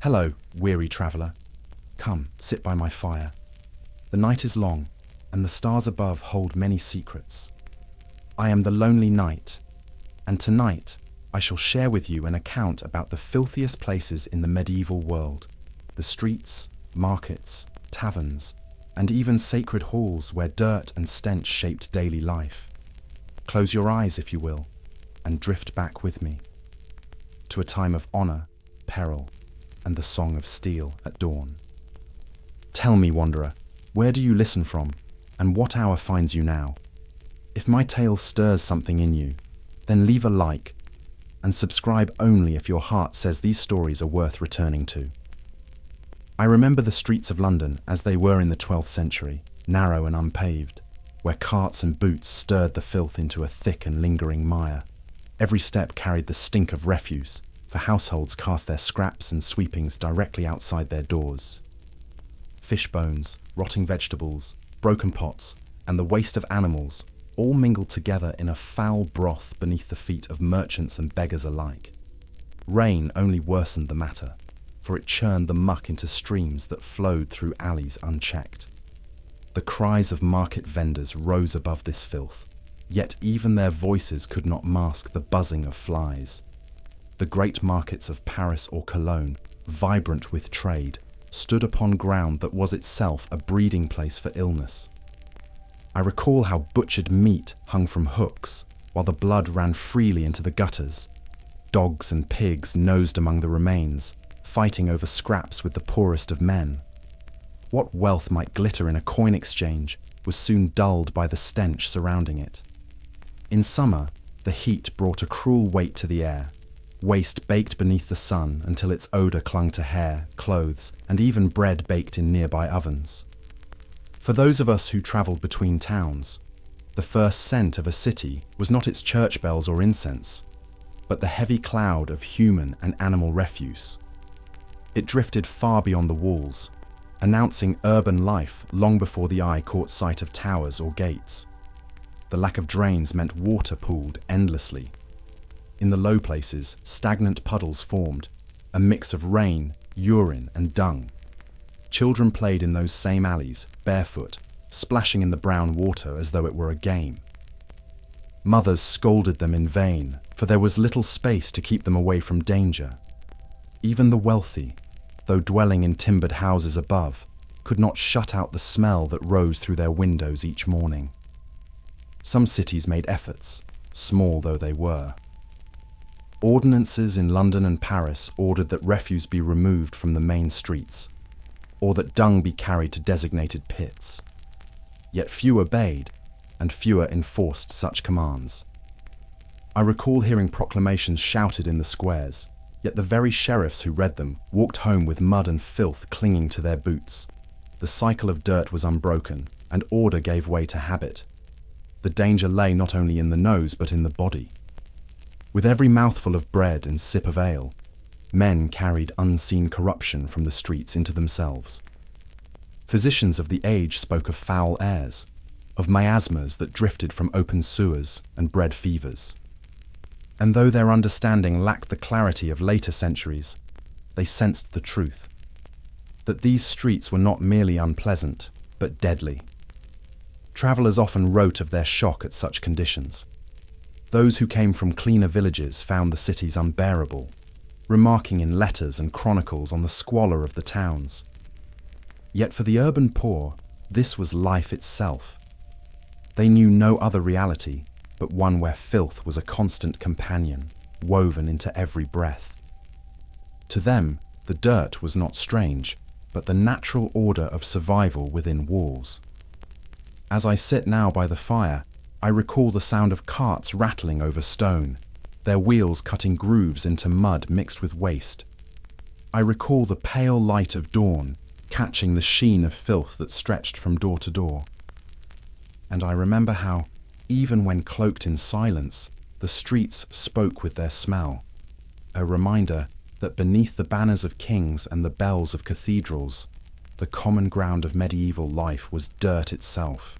Hello, weary traveller. Come, sit by my fire. The night is long, and the stars above hold many secrets. I am the lonely knight, and tonight I shall share with you an account about the filthiest places in the medieval world, the streets, markets, taverns, and even sacred halls where dirt and stench shaped daily life. Close your eyes, if you will, and drift back with me to a time of honour, peril, and the song of steel at dawn. Tell me, wanderer, where do you listen from, and what hour finds you now? If my tale stirs something in you, then leave a like, and subscribe only if your heart says these stories are worth returning to. I remember the streets of London as they were in the 12th century, narrow and unpaved, where carts and boots stirred the filth into a thick and lingering mire. Every step carried the stink of refuse, for households cast their scraps and sweepings directly outside their doors. Fish bones, rotting vegetables, broken pots, and the waste of animals all mingled together in a foul broth beneath the feet of merchants and beggars alike. Rain only worsened the matter, for it churned the muck into streams that flowed through alleys unchecked. The cries of market vendors rose above this filth, yet even their voices could not mask the buzzing of flies. The great markets of Paris or Cologne, vibrant with trade, stood upon ground that was itself a breeding place for illness. I recall how butchered meat hung from hooks, while the blood ran freely into the gutters. Dogs and pigs nosed among the remains, fighting over scraps with the poorest of men. What wealth might glitter in a coin exchange was soon dulled by the stench surrounding it. In summer, the heat brought a cruel weight to the air. Waste baked beneath the sun until its odour clung to hair, clothes, and even bread baked in nearby ovens. For those of us who travelled between towns, the first scent of a city was not its church bells or incense, but the heavy cloud of human and animal refuse. It drifted far beyond the walls, announcing urban life long before the eye caught sight of towers or gates. The lack of drains meant water pooled endlessly. In the low places, stagnant puddles formed, a mix of rain, urine, and dung. Children played in those same alleys, barefoot, splashing in the brown water as though it were a game. Mothers scolded them in vain, for there was little space to keep them away from danger. Even the wealthy, though dwelling in timbered houses above, could not shut out the smell that rose through their windows each morning. Some cities made efforts, small though they were. Ordinances in London and Paris ordered that refuse be removed from the main streets, or that dung be carried to designated pits. Yet few obeyed, and fewer enforced such commands. I recall hearing proclamations shouted in the squares, yet the very sheriffs who read them walked home with mud and filth clinging to their boots. The cycle of dirt was unbroken, and order gave way to habit. The danger lay not only in the nose but in the body. With every mouthful of bread and sip of ale, men carried unseen corruption from the streets into themselves. Physicians of the age spoke of foul airs, of miasmas that drifted from open sewers and bred fevers. And though their understanding lacked the clarity of later centuries, they sensed the truth, that these streets were not merely unpleasant, but deadly. Travellers often wrote of their shock at such conditions. Those who came from cleaner villages found the cities unbearable, remarking in letters and chronicles on the squalor of the towns. Yet for the urban poor, this was life itself. They knew no other reality, but one where filth was a constant companion, woven into every breath. To them, the dirt was not strange, but the natural order of survival within walls. As I sit now by the fire, I recall the sound of carts rattling over stone, their wheels cutting grooves into mud mixed with waste. I recall the pale light of dawn, catching the sheen of filth that stretched from door to door. And I remember how, even when cloaked in silence, the streets spoke with their smell, a reminder that beneath the banners of kings and the bells of cathedrals, the common ground of medieval life was dirt itself.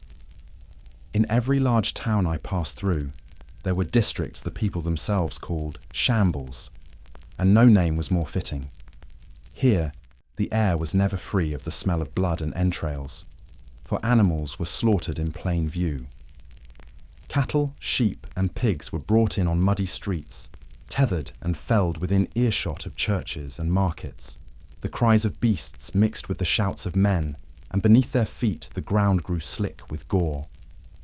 In every large town I passed through, there were districts the people themselves called shambles, and no name was more fitting. Here, the air was never free of the smell of blood and entrails, for animals were slaughtered in plain view. Cattle, sheep, and pigs were brought in on muddy streets, tethered and felled within earshot of churches and markets. The cries of beasts mixed with the shouts of men, and beneath their feet the ground grew slick with gore.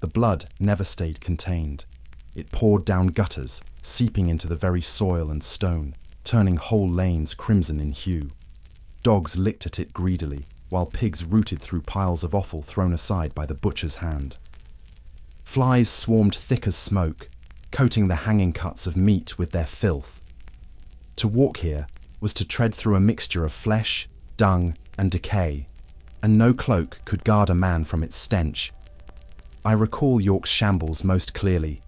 The blood never stayed contained. It poured down gutters, seeping into the very soil and stone, turning whole lanes crimson in hue. Dogs licked at it greedily, while pigs rooted through piles of offal thrown aside by the butcher's hand. Flies swarmed thick as smoke, coating the hanging cuts of meat with their filth. To walk here was to tread through a mixture of flesh, dung, and decay, and no cloak could guard a man from its stench. I recall York's shambles most clearly,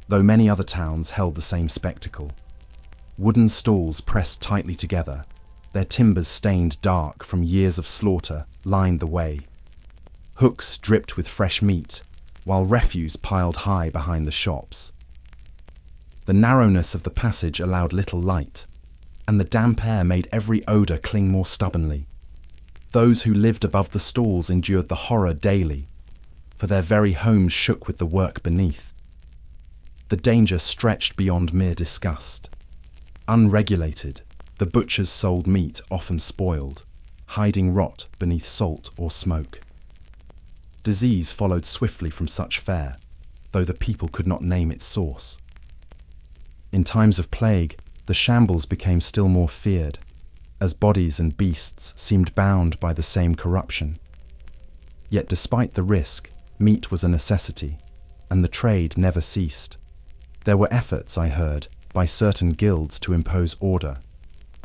though many other towns held the same spectacle. Wooden stalls pressed tightly together, their timbers stained dark from years of slaughter, lined the way. Hooks dripped with fresh meat, while refuse piled high behind the shops. The narrowness of the passage allowed little light, and the damp air made every odour cling more stubbornly. Those who lived above the stalls endured the horror daily, for their very homes shook with the work beneath. The danger stretched beyond mere disgust. Unregulated, the butchers sold meat often spoiled, hiding rot beneath salt or smoke. Disease followed swiftly from such fare, though the people could not name its source. In times of plague, the shambles became still more feared, as bodies and beasts seemed bound by the same corruption. Yet despite the risk, meat was a necessity, and the trade never ceased. There were efforts, I heard, by certain guilds to impose order.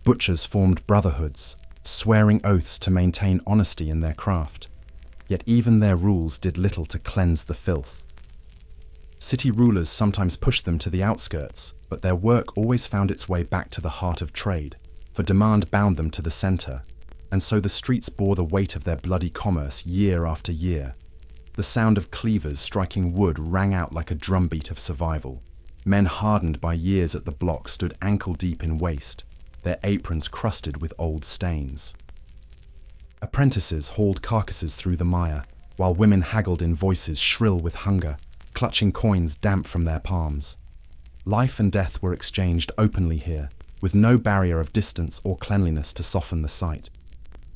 Butchers formed brotherhoods, swearing oaths to maintain honesty in their craft. Yet even their rules did little to cleanse the filth. City rulers sometimes pushed them to the outskirts, but their work always found its way back to the heart of trade, for demand bound them to the centre, and so the streets bore the weight of their bloody commerce year after year. The sound of cleavers striking wood rang out like a drumbeat of survival. Men hardened by years at the block stood ankle-deep in waste, their aprons crusted with old stains. Apprentices hauled carcasses through the mire, while women haggled in voices shrill with hunger, clutching coins damp from their palms. Life and death were exchanged openly here, with no barrier of distance or cleanliness to soften the sight.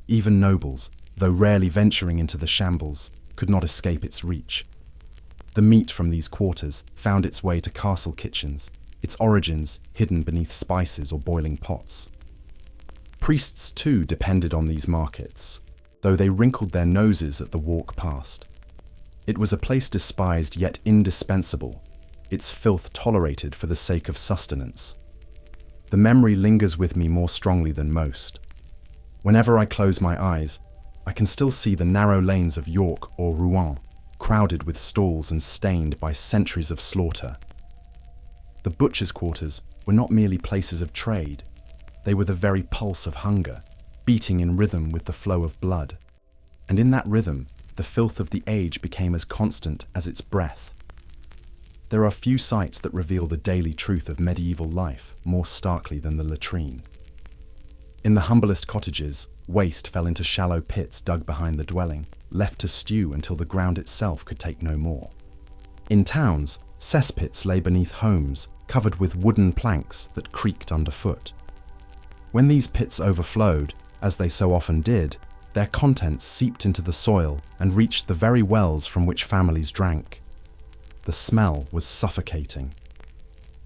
Even nobles, though rarely venturing into the shambles, could not escape its reach. The meat from these quarters found its way to castle kitchens, its origins hidden beneath spices or boiling pots. Priests too depended on these markets, though they wrinkled their noses at the walk past. It was a place despised yet indispensable, its filth tolerated for the sake of sustenance. The memory lingers with me more strongly than most. Whenever I close my eyes, I can still see the narrow lanes of York or Rouen, crowded with stalls and stained by centuries of slaughter. The butchers' quarters were not merely places of trade, they were the very pulse of hunger, beating in rhythm with the flow of blood. And in that rhythm, the filth of the age became as constant as its breath. There are few sights that reveal the daily truth of medieval life more starkly than the latrine. In the humblest cottages, waste fell into shallow pits dug behind the dwelling, left to stew until the ground itself could take no more. In towns, cesspits lay beneath homes, covered with wooden planks that creaked underfoot. When these pits overflowed, as they so often did, their contents seeped into the soil and reached the very wells from which families drank. The smell was suffocating.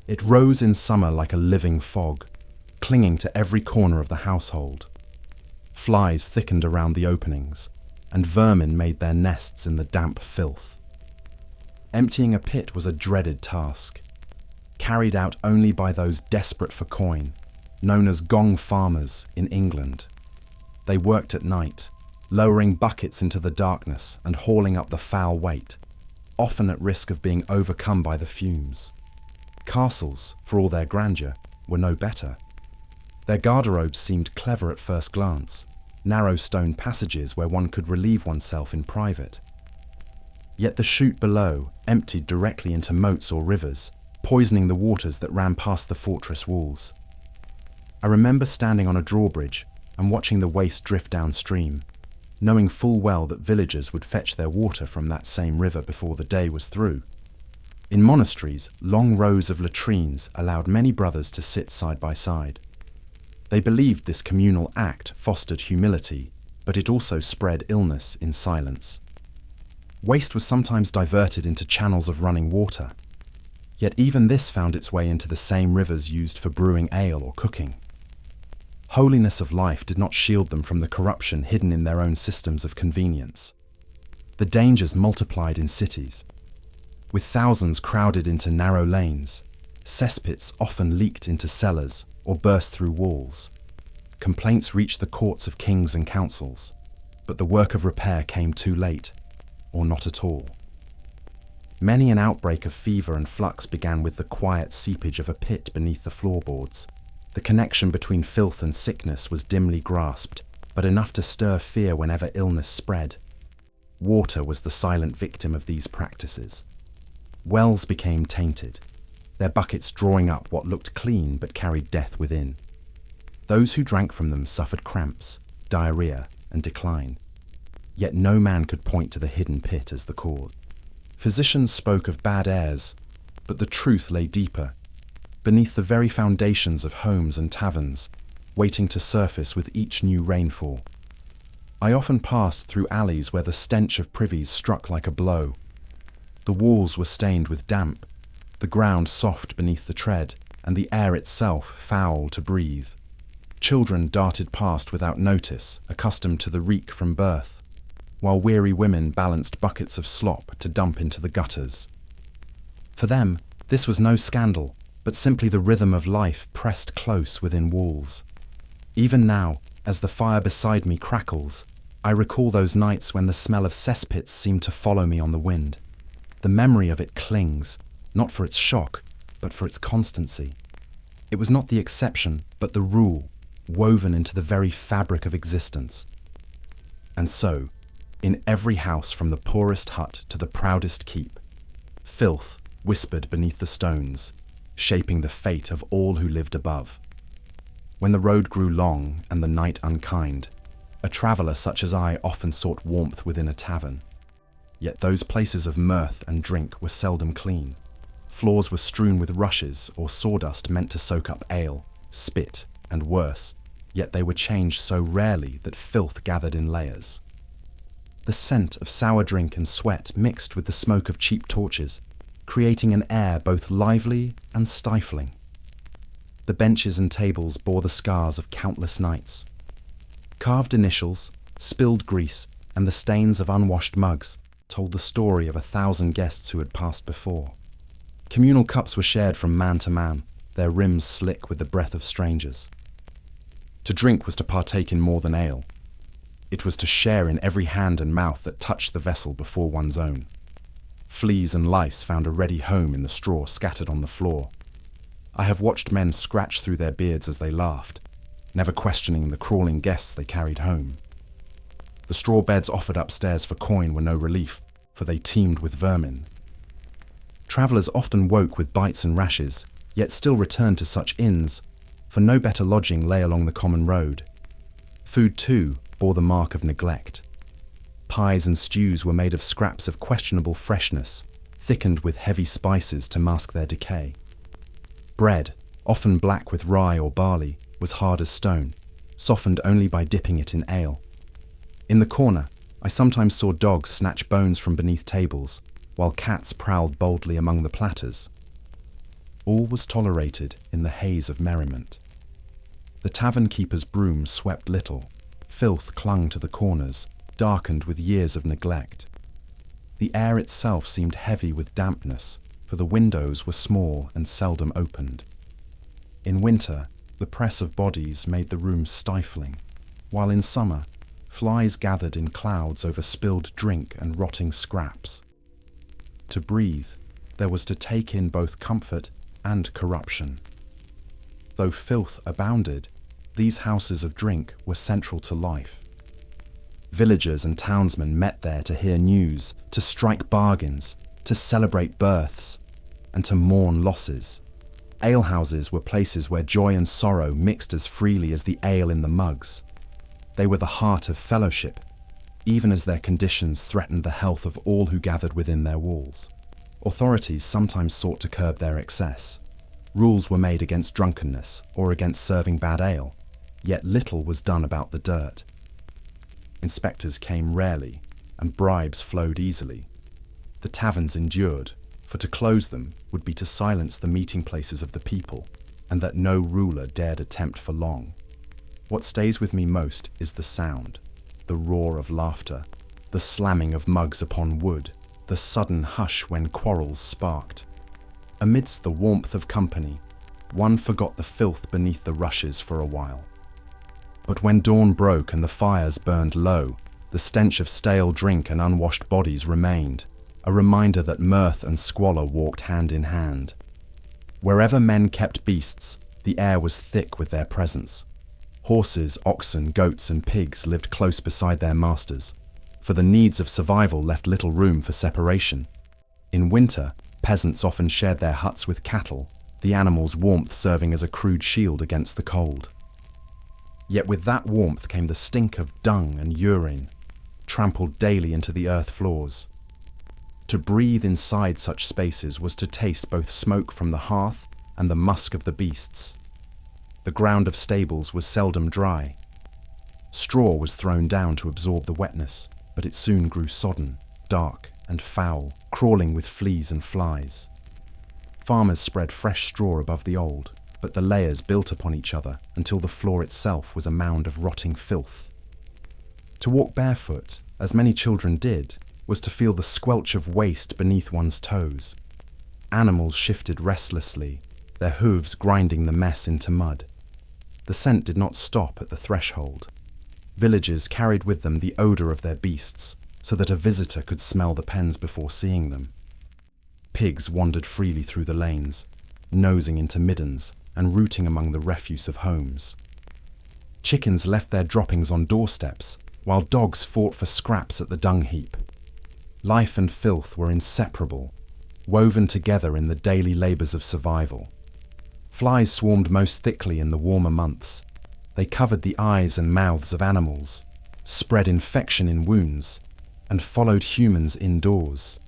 It rose in summer like a living fog, clinging to every corner of the household. Flies thickened around the openings, and vermin made their nests in the damp filth. Emptying a pit was a dreaded task, carried out only by those desperate for coin, known as gong farmers in England. They worked at night, lowering buckets into the darkness and hauling up the foul weight, often at risk of being overcome by the fumes. Castles, for all their grandeur, were no better. Their garderobes seemed clever at first glance, narrow stone passages where one could relieve oneself in private. Yet the chute below emptied directly into moats or rivers, poisoning the waters that ran past the fortress walls. I remember standing on a drawbridge, and watching the waste drift downstream, knowing full well that villagers would fetch their water from that same river before the day was through. In monasteries, long rows of latrines allowed many brothers to sit side by side. They believed this communal act fostered humility, but it also spread illness in silence. Waste was sometimes diverted into channels of running water, yet even this found its way into the same rivers used for brewing ale or cooking. Holiness of life did not shield them from the corruption hidden in their own systems of convenience. The dangers multiplied in cities. With thousands crowded into narrow lanes, cesspits often leaked into cellars or burst through walls. Complaints reached the courts of kings and councils, but the work of repair came too late, or not at all. Many an outbreak of fever and flux began with the quiet seepage of a pit beneath the floorboards. The connection between filth and sickness was dimly grasped, but enough to stir fear whenever illness spread. Water was the silent victim of these practices. Wells became tainted, their buckets drawing up what looked clean but carried death within. Those who drank from them suffered cramps, diarrhea, and decline. Yet no man could point to the hidden pit as the cause. Physicians spoke of bad airs, but the truth lay deeper, beneath the very foundations of homes and taverns, waiting to surface with each new rainfall. I often passed through alleys where the stench of privies struck like a blow. The walls were stained with damp, the ground soft beneath the tread, and the air itself foul to breathe. Children darted past without notice, accustomed to the reek from birth, while weary women balanced buckets of slop to dump into the gutters. For them, this was no scandal, but simply the rhythm of life pressed close within walls. Even now, as the fire beside me crackles, I recall those nights when the smell of cesspits seemed to follow me on the wind. The memory of it clings, not for its shock, but for its constancy. It was not the exception, but the rule, woven into the very fabric of existence. And so, in every house from the poorest hut to the proudest keep, filth whispered beneath the stones, shaping the fate of all who lived above. When the road grew long and the night unkind, a traveller such as I often sought warmth within a tavern. Yet those places of mirth and drink were seldom clean. Floors were strewn with rushes or sawdust meant to soak up ale, spit, and worse, yet they were changed so rarely that filth gathered in layers. The scent of sour drink and sweat mixed with the smoke of cheap torches, creating an air both lively and stifling. The benches and tables bore the scars of countless nights. Carved initials, spilled grease, and the stains of unwashed mugs told the story of 1,000 guests who had passed before. Communal cups were shared from man to man, their rims slick with the breath of strangers. To drink was to partake in more than ale. It was to share in every hand and mouth that touched the vessel before one's own. Fleas and lice found a ready home in the straw scattered on the floor. I have watched men scratch through their beards as they laughed, never questioning the crawling guests they carried home. The straw beds offered upstairs for coin were no relief, for they teemed with vermin. Travellers often woke with bites and rashes, yet still returned to such inns, for no better lodging lay along the common road. Food, too, bore the mark of neglect. Pies and stews were made of scraps of questionable freshness, thickened with heavy spices to mask their decay. Bread, often black with rye or barley, was hard as stone, softened only by dipping it in ale. In the corner, I sometimes saw dogs snatch bones from beneath tables, while cats prowled boldly among the platters. All was tolerated in the haze of merriment. The tavern keeper's broom swept little. Filth clung to the corners, darkened with years of neglect. The air itself seemed heavy with dampness, for the windows were small and seldom opened. In winter, the press of bodies made the room stifling, while in summer, flies gathered in clouds over spilled drink and rotting scraps. To breathe, there was to take in both comfort and corruption. Though filth abounded, these houses of drink were central to life. Villagers and townsmen met there to hear news, to strike bargains, to celebrate births, and to mourn losses. Alehouses were places where joy and sorrow mixed as freely as the ale in the mugs. They were the heart of fellowship, even as their conditions threatened the health of all who gathered within their walls. Authorities sometimes sought to curb their excess. Rules were made against drunkenness or against serving bad ale, yet little was done about the dirt. Inspectors came rarely, and bribes flowed easily. The taverns endured, for to close them would be to silence the meeting places of the people, and that no ruler dared attempt for long. What stays with me most is the sound, the roar of laughter, the slamming of mugs upon wood, the sudden hush when quarrels sparked. Amidst the warmth of company, one forgot the filth beneath the rushes for a while. But when dawn broke and the fires burned low, the stench of stale drink and unwashed bodies remained, a reminder that mirth and squalor walked hand in hand. Wherever men kept beasts, the air was thick with their presence. Horses, oxen, goats, and pigs lived close beside their masters, for the needs of survival left little room for separation. In winter, peasants often shared their huts with cattle, the animals' warmth serving as a crude shield against the cold. Yet with that warmth came the stink of dung and urine, trampled daily into the earth floors. To breathe inside such spaces was to taste both smoke from the hearth and the musk of the beasts. The ground of stables was seldom dry. Straw was thrown down to absorb the wetness, but it soon grew sodden, dark, and foul, crawling with fleas and flies. Farmers spread fresh straw above the old, but the layers built upon each other until the floor itself was a mound of rotting filth. To walk barefoot, as many children did, was to feel the squelch of waste beneath one's toes. Animals shifted restlessly, their hooves grinding the mess into mud. The scent did not stop at the threshold. Villagers carried with them the odor of their beasts, so that a visitor could smell the pens before seeing them. Pigs wandered freely through the lanes, nosing into middens and rooting among the refuse of homes. Chickens left their droppings on doorsteps, while dogs fought for scraps at the dung heap. Life and filth were inseparable, woven together in the daily labors of survival. Flies swarmed most thickly in the warmer months. They covered the eyes and mouths of animals, spread infection in wounds, and followed humans indoors.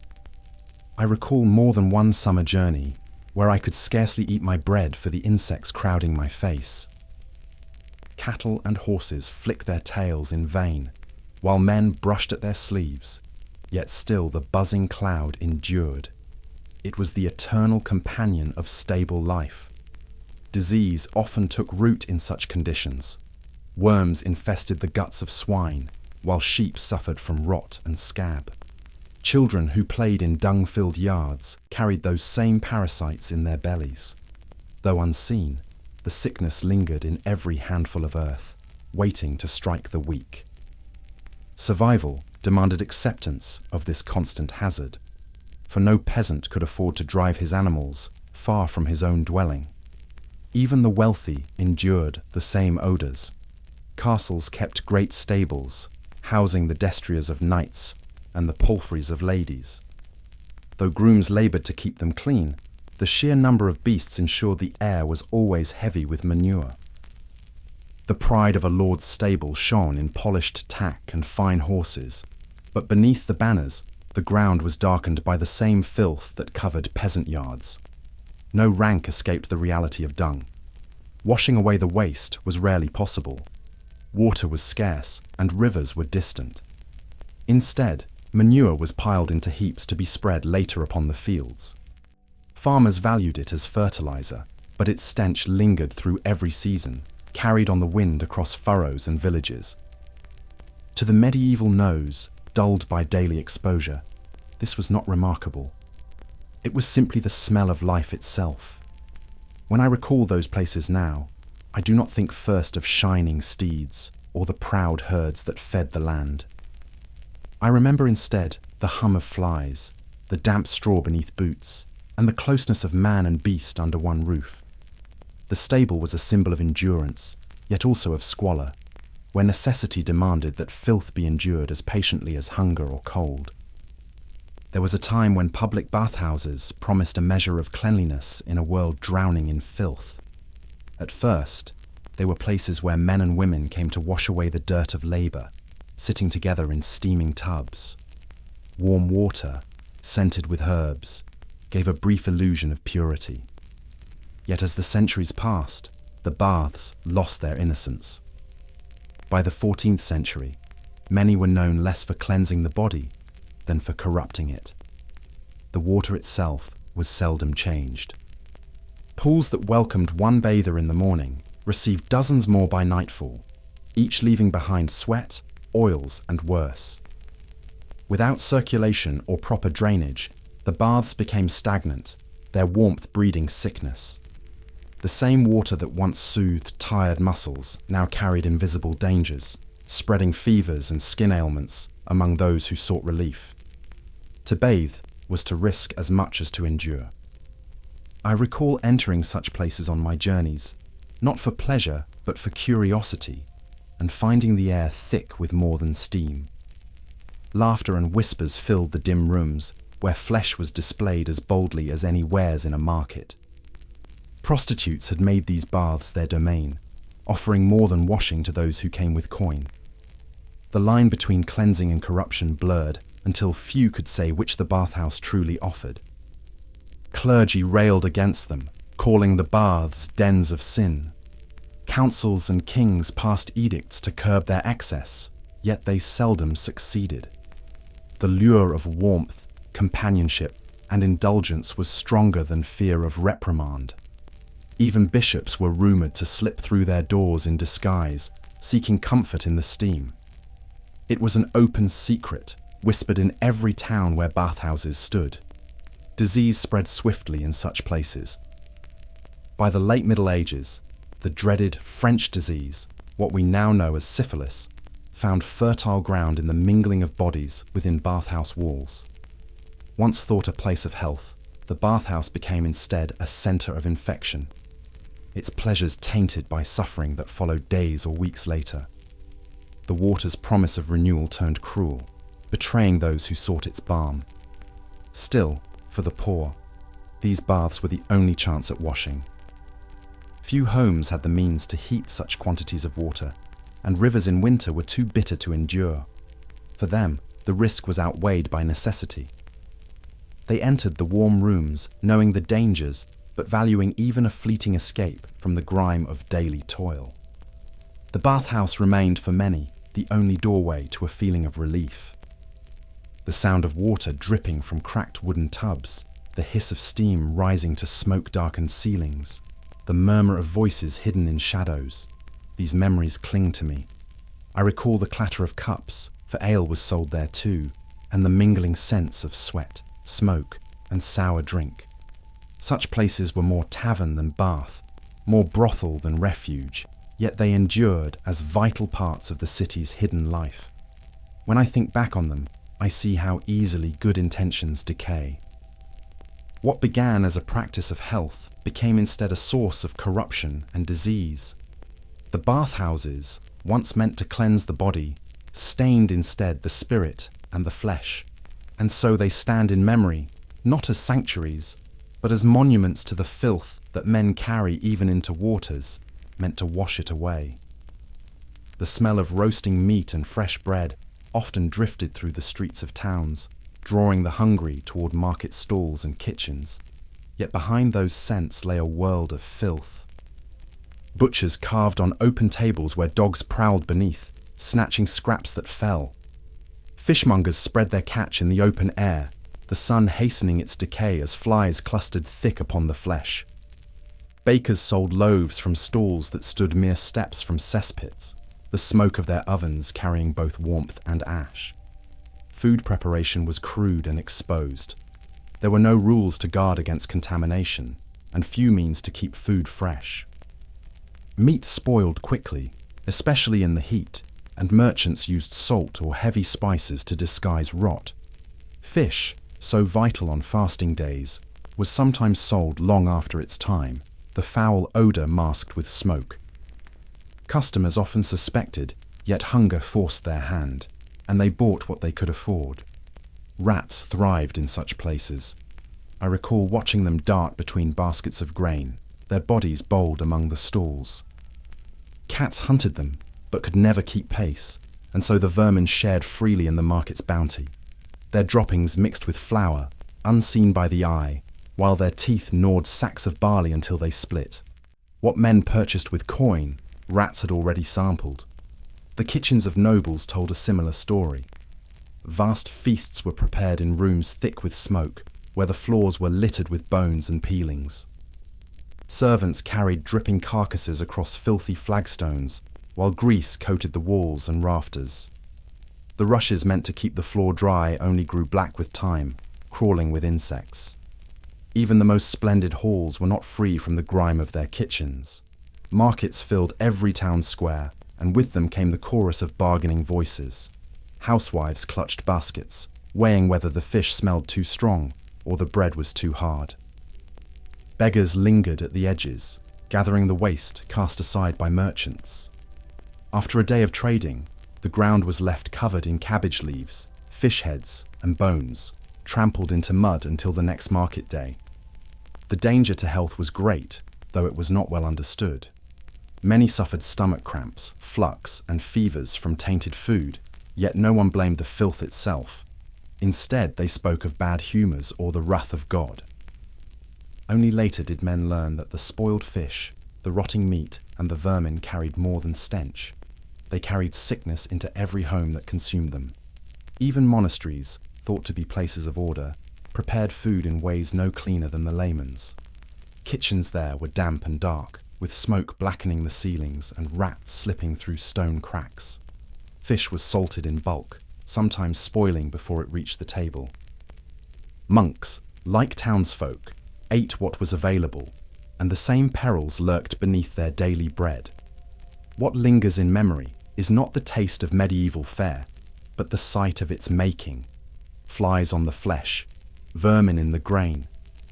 I recall more than one summer journey where I could scarcely eat my bread for the insects crowding my face. Cattle and horses flicked their tails in vain, while men brushed at their sleeves, yet still the buzzing cloud endured. It was the eternal companion of stable life. Disease often took root in such conditions. Worms infested the guts of swine, while sheep suffered from rot and scab. Children who played in dung-filled yards carried those same parasites in their bellies. Though unseen, the sickness lingered in every handful of earth, waiting to strike the weak. Survival demanded acceptance of this constant hazard, for no peasant could afford to drive his animals far from his own dwelling. Even the wealthy endured the same odours. Castles kept great stables, housing the destriers of knights and the palfreys of ladies. Though grooms laboured to keep them clean, the sheer number of beasts ensured the air was always heavy with manure. The pride of a lord's stable shone in polished tack and fine horses, but beneath the banners, the ground was darkened by the same filth that covered peasant yards. No rank escaped the reality of dung. Washing away the waste was rarely possible. Water was scarce, and rivers were distant. Instead, manure was piled into heaps to be spread later upon the fields. Farmers valued it as fertilizer, but its stench lingered through every season, carried on the wind across furrows and villages. To the medieval nose, dulled by daily exposure, this was not remarkable. It was simply the smell of life itself. When I recall those places now, I do not think first of shining steeds or the proud herds that fed the land. I remember instead the hum of flies, the damp straw beneath boots, and the closeness of man and beast under one roof. The stable was a symbol of endurance, yet also of squalor, where necessity demanded that filth be endured as patiently as hunger or cold. There was a time when public bathhouses promised a measure of cleanliness in a world drowning in filth. At first, They were places where men and women came to wash away the dirt of labor, sitting together in steaming tubs. Warm water, scented with herbs, gave a brief illusion of purity. Yet as the centuries passed, the baths lost their innocence. By the 14th century, many were known less for cleansing the body than for corrupting it. The water itself was seldom changed. Pools that welcomed one bather in the morning received dozens more by nightfall, each leaving behind sweat, oils, and worse. Without circulation or proper drainage, the baths became stagnant, their warmth breeding sickness. The same water that once soothed tired muscles now carried invisible dangers, spreading fevers and skin ailments among those who sought relief. To bathe was to risk as much as to endure. I recall entering such places on my journeys, not for pleasure but for curiosity, and finding the air thick with more than steam. Laughter and whispers filled the dim rooms, where flesh was displayed as boldly as any wares in a market. Prostitutes had made these baths their domain, offering more than washing to those who came with coin. The line between cleansing and corruption blurred until few could say which the bathhouse truly offered. Clergy railed against them, calling the baths dens of sin. Councils and kings passed edicts to curb their excess, yet they seldom succeeded. The lure of warmth, companionship, and indulgence was stronger than fear of reprimand. Even bishops were rumoured to slip through their doors in disguise, seeking comfort in the steam. It was an open secret, whispered in every town where bathhouses stood. Disease spread swiftly in such places. By the late Middle Ages, the dreaded French disease, what we now know as syphilis, found fertile ground in the mingling of bodies within bathhouse walls. Once thought a place of health, the bathhouse became instead a centre of infection, its pleasures tainted by suffering that followed days or weeks later. The water's promise of renewal turned cruel, betraying those who sought its balm. Still, for the poor, these baths were the only chance at washing. Few homes had the means to heat such quantities of water, and rivers in winter were too bitter to endure. For them, the risk was outweighed by necessity. They entered the warm rooms, knowing the dangers, but valuing even a fleeting escape from the grime of daily toil. The bathhouse remained for many the only doorway to a feeling of relief. The sound of water dripping from cracked wooden tubs, the hiss of steam rising to smoke-darkened ceilings, the murmur of voices hidden in shadows. These memories cling to me. I recall the clatter of cups, for ale was sold there too, and the mingling scents of sweat, smoke, and sour drink. Such places were more tavern than bath, more brothel than refuge, yet they endured as vital parts of the city's hidden life. When I think back on them, I see how easily good intentions decay. What began as a practice of health became instead a source of corruption and disease. The bathhouses, once meant to cleanse the body, stained instead the spirit and the flesh, and so they stand in memory, not as sanctuaries, but as monuments to the filth that men carry even into waters, meant to wash it away. The smell of roasting meat and fresh bread often drifted through the streets of towns, drawing the hungry toward market stalls and kitchens, yet behind those scents lay a world of filth. Butchers carved on open tables where dogs prowled beneath, snatching scraps that fell. Fishmongers spread their catch in the open air, the sun hastening its decay as flies clustered thick upon the flesh. Bakers sold loaves from stalls that stood mere steps from cesspits, the smoke of their ovens carrying both warmth and ash. Food preparation was crude and exposed. There were no rules to guard against contamination, and few means to keep food fresh. Meat spoiled quickly, especially in the heat, and merchants used salt or heavy spices to disguise rot. Fish, so vital on fasting days, was sometimes sold long after its time, the foul odour masked with smoke. Customers often suspected, yet hunger forced their hand, and they bought what they could afford. Rats thrived in such places. I recall watching them dart between baskets of grain, their bodies bold among the stalls. Cats hunted them, but could never keep pace, and so the vermin shared freely in the market's bounty. Their droppings mixed with flour, unseen by the eye, while their teeth gnawed sacks of barley until they split. What men purchased with coin, rats had already sampled. The kitchens of nobles told a similar story. Vast feasts were prepared in rooms thick with smoke, where the floors were littered with bones and peelings. Servants carried dripping carcasses across filthy flagstones, while grease coated the walls and rafters. The rushes meant to keep the floor dry only grew black with time, crawling with insects. Even the most splendid halls were not free from the grime of their kitchens. Markets filled every town square, and with them came the chorus of bargaining voices. Housewives clutched baskets, weighing whether the fish smelled too strong or the bread was too hard. Beggars lingered at the edges, gathering the waste cast aside by merchants. After a day of trading, the ground was left covered in cabbage leaves, fish heads, and bones, trampled into mud until the next market day. The danger to health was great, though it was not well understood. Many suffered stomach cramps, flux, and fevers from tainted food, yet no one blamed the filth itself. Instead, they spoke of bad humours or the wrath of God. Only later did men learn that the spoiled fish, the rotting meat, and the vermin carried more than stench. They carried sickness into every home that consumed them. Even monasteries, thought to be places of order, prepared food in ways no cleaner than the layman's. Kitchens there were damp and dark, with smoke blackening the ceilings and rats slipping through stone cracks. Fish was salted in bulk, sometimes spoiling before it reached the table. Monks, like townsfolk, ate what was available, and the same perils lurked beneath their daily bread. What lingers in memory is not the taste of medieval fare, but the sight of its making. Flies on the flesh, vermin in the grain,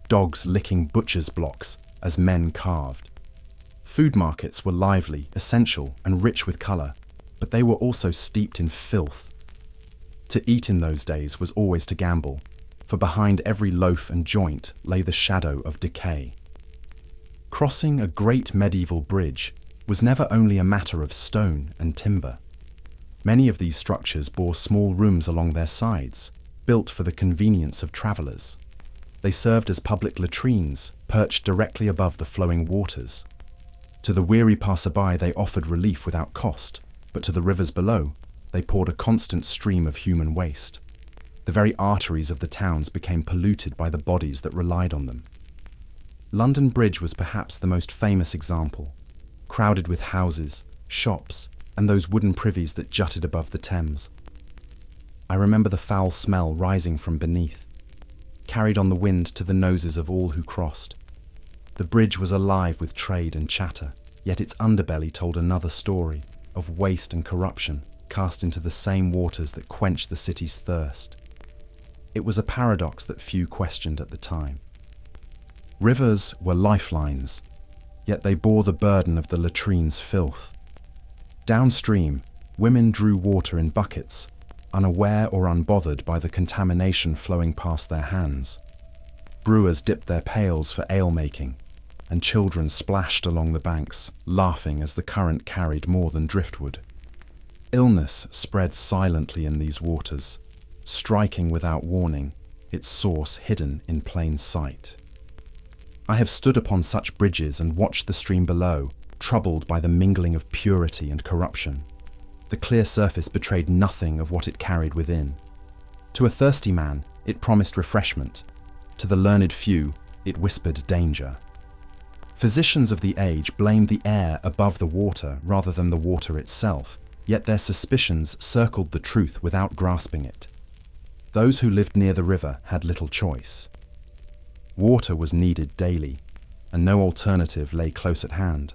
dogs licking butcher's blocks as men carved. Food markets were lively, essential, and rich with colour, but they were also steeped in filth. To eat in those days was always to gamble, for behind every loaf and joint lay the shadow of decay. Crossing a great medieval bridge was never only a matter of stone and timber. Many of these structures bore small rooms along their sides, built for the convenience of travellers. They served as public latrines, perched directly above the flowing waters. To the weary passerby they offered relief without cost, but to the rivers below, they poured a constant stream of human waste. The very arteries of the towns became polluted by the bodies that relied on them. London Bridge was perhaps the most famous example, crowded with houses, shops, and those wooden privies that jutted above the Thames. I remember the foul smell rising from beneath, carried on the wind to the noses of all who crossed. The bridge was alive with trade and chatter, yet its underbelly told another story of waste and corruption cast into the same waters that quenched the city's thirst. It was a paradox that few questioned at the time. Rivers were lifelines, yet they bore the burden of the latrine's filth. Downstream, women drew water in buckets, unaware or unbothered by the contamination flowing past their hands. Brewers dipped their pails for ale-making, and children splashed along the banks, laughing as the current carried more than driftwood. Illness spread silently in these waters, striking without warning, its source hidden in plain sight. I have stood upon such bridges and watched the stream below, troubled by the mingling of purity and corruption. The clear surface betrayed nothing of what it carried within. To a thirsty man, it promised refreshment. To the learned few, it whispered danger. Physicians of the age blamed the air above the water rather than the water itself, yet their suspicions circled the truth without grasping it. Those who lived near the river had little choice. Water was needed daily, and no alternative lay close at hand.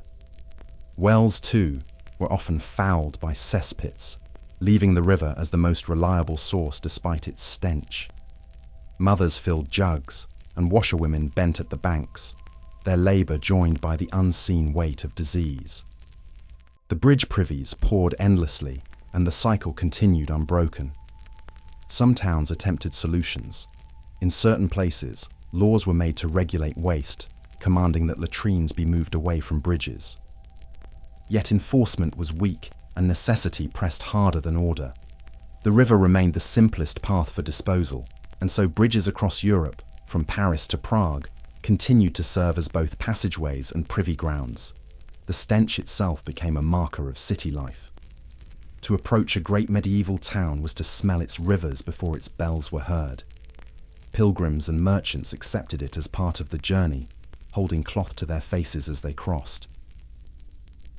Wells, too, were often fouled by cesspits, leaving the river as the most reliable source despite its stench. Mothers filled jugs, and washerwomen bent at the banks, their labour joined by the unseen weight of disease. The bridge privies poured endlessly, and the cycle continued unbroken. Some towns attempted solutions. In certain places, laws were made to regulate waste, commanding that latrines be moved away from bridges. Yet enforcement was weak and necessity pressed harder than order. The river remained the simplest path for disposal, and so bridges across Europe, from Paris to Prague, continued to serve as both passageways and privy grounds. The stench itself became a marker of city life. To approach a great medieval town was to smell its rivers before its bells were heard. Pilgrims and merchants accepted it as part of the journey, holding cloth to their faces as they crossed.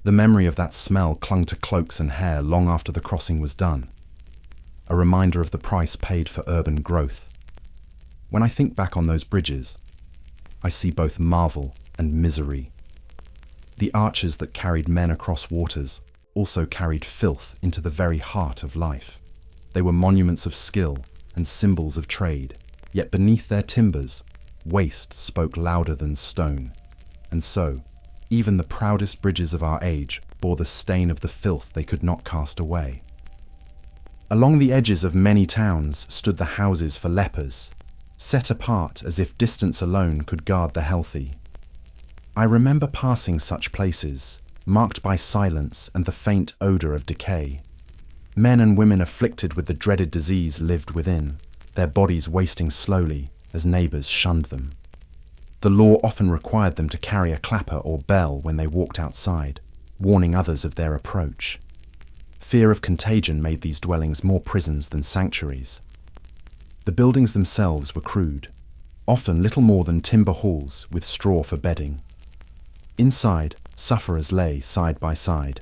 The memory of that smell clung to cloaks and hair long after the crossing was done, a reminder of the price paid for urban growth. When I think back on those bridges, I see both marvel and misery. The arches that carried men across waters also carried filth into the very heart of life. They were monuments of skill and symbols of trade, yet beneath their timbers, waste spoke louder than stone. And so, even the proudest bridges of our age bore the stain of the filth they could not cast away. Along the edges of many towns stood the houses for lepers, set apart as if distance alone could guard the healthy. I remember passing such places, marked by silence and the faint odour of decay. Men and women afflicted with the dreaded disease lived within, their bodies wasting slowly as neighbours shunned them. The law often required them to carry a clapper or bell when they walked outside, warning others of their approach. Fear of contagion made these dwellings more prisons than sanctuaries. The buildings themselves were crude, often little more than timber halls with straw for bedding. Inside, sufferers lay side by side,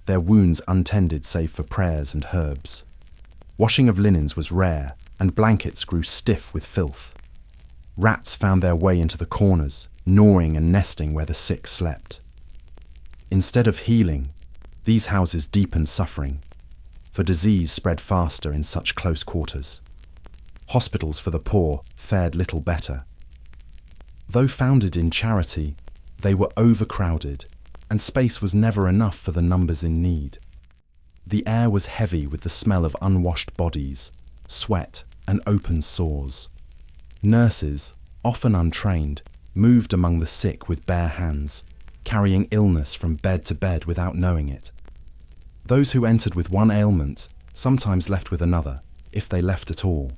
their wounds untended save for prayers and herbs. Washing of linens was rare, and blankets grew stiff with filth. Rats found their way into the corners, gnawing and nesting where the sick slept. Instead of healing, these houses deepened suffering, for disease spread faster in such close quarters. Hospitals for the poor fared little better. Though founded in charity, they were overcrowded, and space was never enough for the numbers in need. The air was heavy with the smell of unwashed bodies, sweat, and open sores. Nurses, often untrained, moved among the sick with bare hands, carrying illness from bed to bed without knowing it. Those who entered with one ailment sometimes left with another, if they left at all.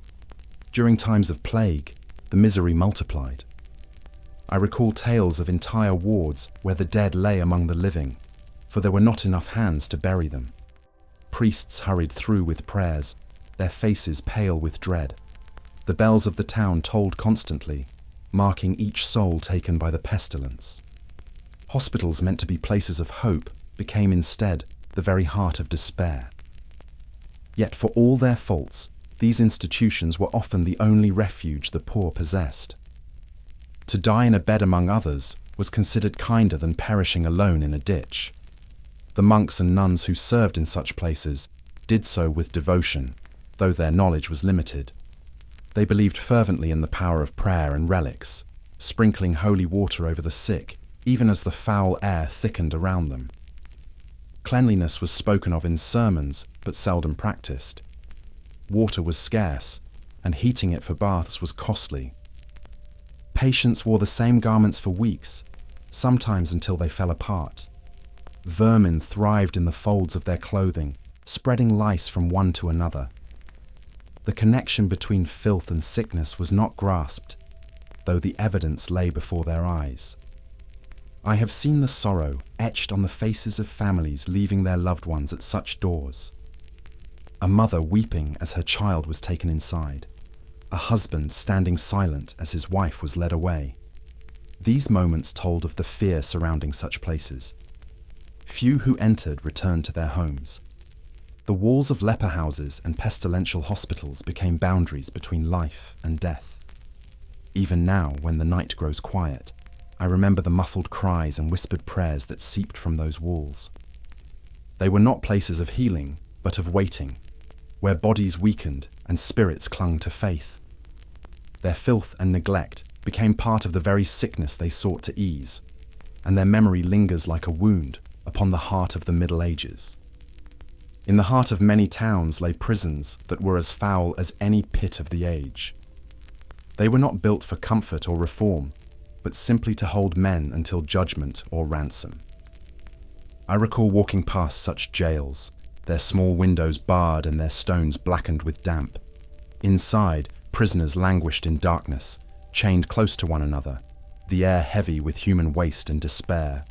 During times of plague, the misery multiplied. I recall tales of entire wards where the dead lay among the living, for there were not enough hands to bury them. Priests hurried through with prayers, their faces pale with dread. The bells of the town tolled constantly, marking each soul taken by the pestilence. Hospitals meant to be places of hope became instead the very heart of despair. Yet for all their faults, these institutions were often the only refuge the poor possessed. To die in a bed among others was considered kinder than perishing alone in a ditch. The monks and nuns who served in such places did so with devotion, though their knowledge was limited. They believed fervently in the power of prayer and relics, sprinkling holy water over the sick, even as the foul air thickened around them. Cleanliness was spoken of in sermons, but seldom practiced. Water was scarce, and heating it for baths was costly. Patients wore the same garments for weeks, sometimes until they fell apart. Vermin thrived in the folds of their clothing, spreading lice from one to another. The connection between filth and sickness was not grasped, though the evidence lay before their eyes. I have seen the sorrow etched on the faces of families leaving their loved ones at such doors. A mother weeping as her child was taken inside. A husband standing silent as his wife was led away. These moments told of the fear surrounding such places. Few who entered returned to their homes. The walls of leper houses and pestilential hospitals became boundaries between life and death. Even now, when the night grows quiet, I remember the muffled cries and whispered prayers that seeped from those walls. They were not places of healing, but of waiting, where bodies weakened and spirits clung to faith. Their filth and neglect became part of the very sickness they sought to ease, and their memory lingers like a wound upon the heart of the Middle Ages. In the heart of many towns lay prisons that were as foul as any pit of the age. They were not built for comfort or reform, but simply to hold men until judgment or ransom. I recall walking past such jails, their small windows barred and their stones blackened with damp. Inside, prisoners languished in darkness, chained close to one another, the air heavy with human waste and despair.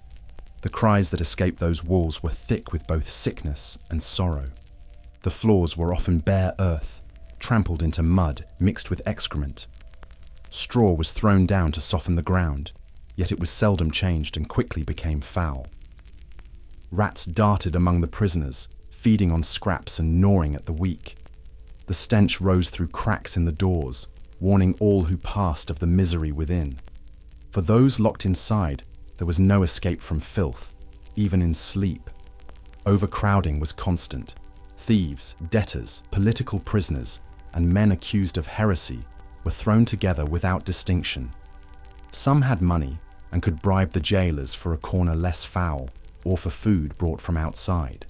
The cries that escaped those walls were thick with both sickness and sorrow. The floors were often bare earth, trampled into mud mixed with excrement. Straw was thrown down to soften the ground, yet it was seldom changed and quickly became foul. Rats darted among the prisoners, feeding on scraps and gnawing at the weak. The stench rose through cracks in the doors, warning all who passed of the misery within. For those locked inside, there was no escape from filth, even in sleep. Overcrowding was constant. Thieves, debtors, political prisoners, and men accused of heresy were thrown together without distinction. Some had money and could bribe the jailers for a corner less foul or for food brought from outside.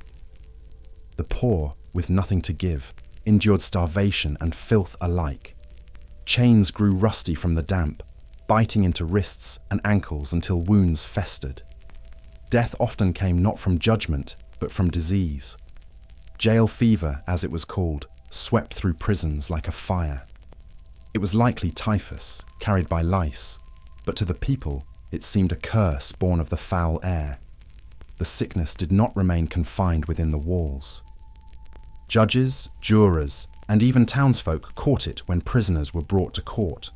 The poor, with nothing to give, endured starvation and filth alike. Chains grew rusty from the damp, biting into wrists and ankles until wounds festered. Death often came not from judgment, but from disease. Jail fever, as it was called, swept through prisons like a fire. It was likely typhus, carried by lice, but to the people it seemed a curse born of the foul air. The sickness did not remain confined within the walls. Judges, jurors, and even townsfolk caught it when prisoners were brought to court.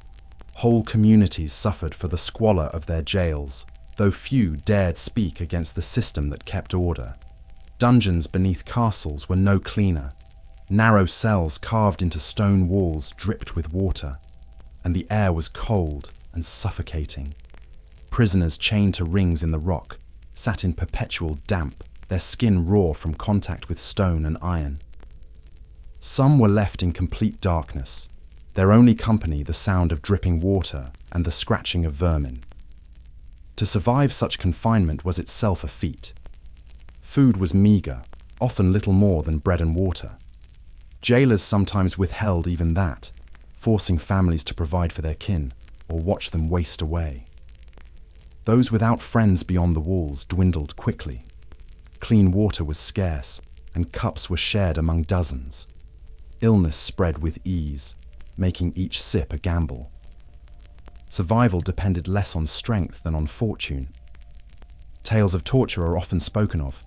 Whole communities suffered for the squalor of their jails, though few dared speak against the system that kept order. Dungeons beneath castles were no cleaner. Narrow cells carved into stone walls dripped with water, and the air was cold and suffocating. Prisoners chained to rings in the rock sat in perpetual damp, their skin raw from contact with stone and iron. Some were left in complete darkness, their only company the sound of dripping water and the scratching of vermin. To survive such confinement was itself a feat. Food was meagre, often little more than bread and water. Jailers sometimes withheld even that, forcing families to provide for their kin or watch them waste away. Those without friends beyond the walls dwindled quickly. Clean water was scarce, and cups were shared among dozens. Illness spread with ease, making each sip a gamble. Survival depended less on strength than on fortune. Tales of torture are often spoken of,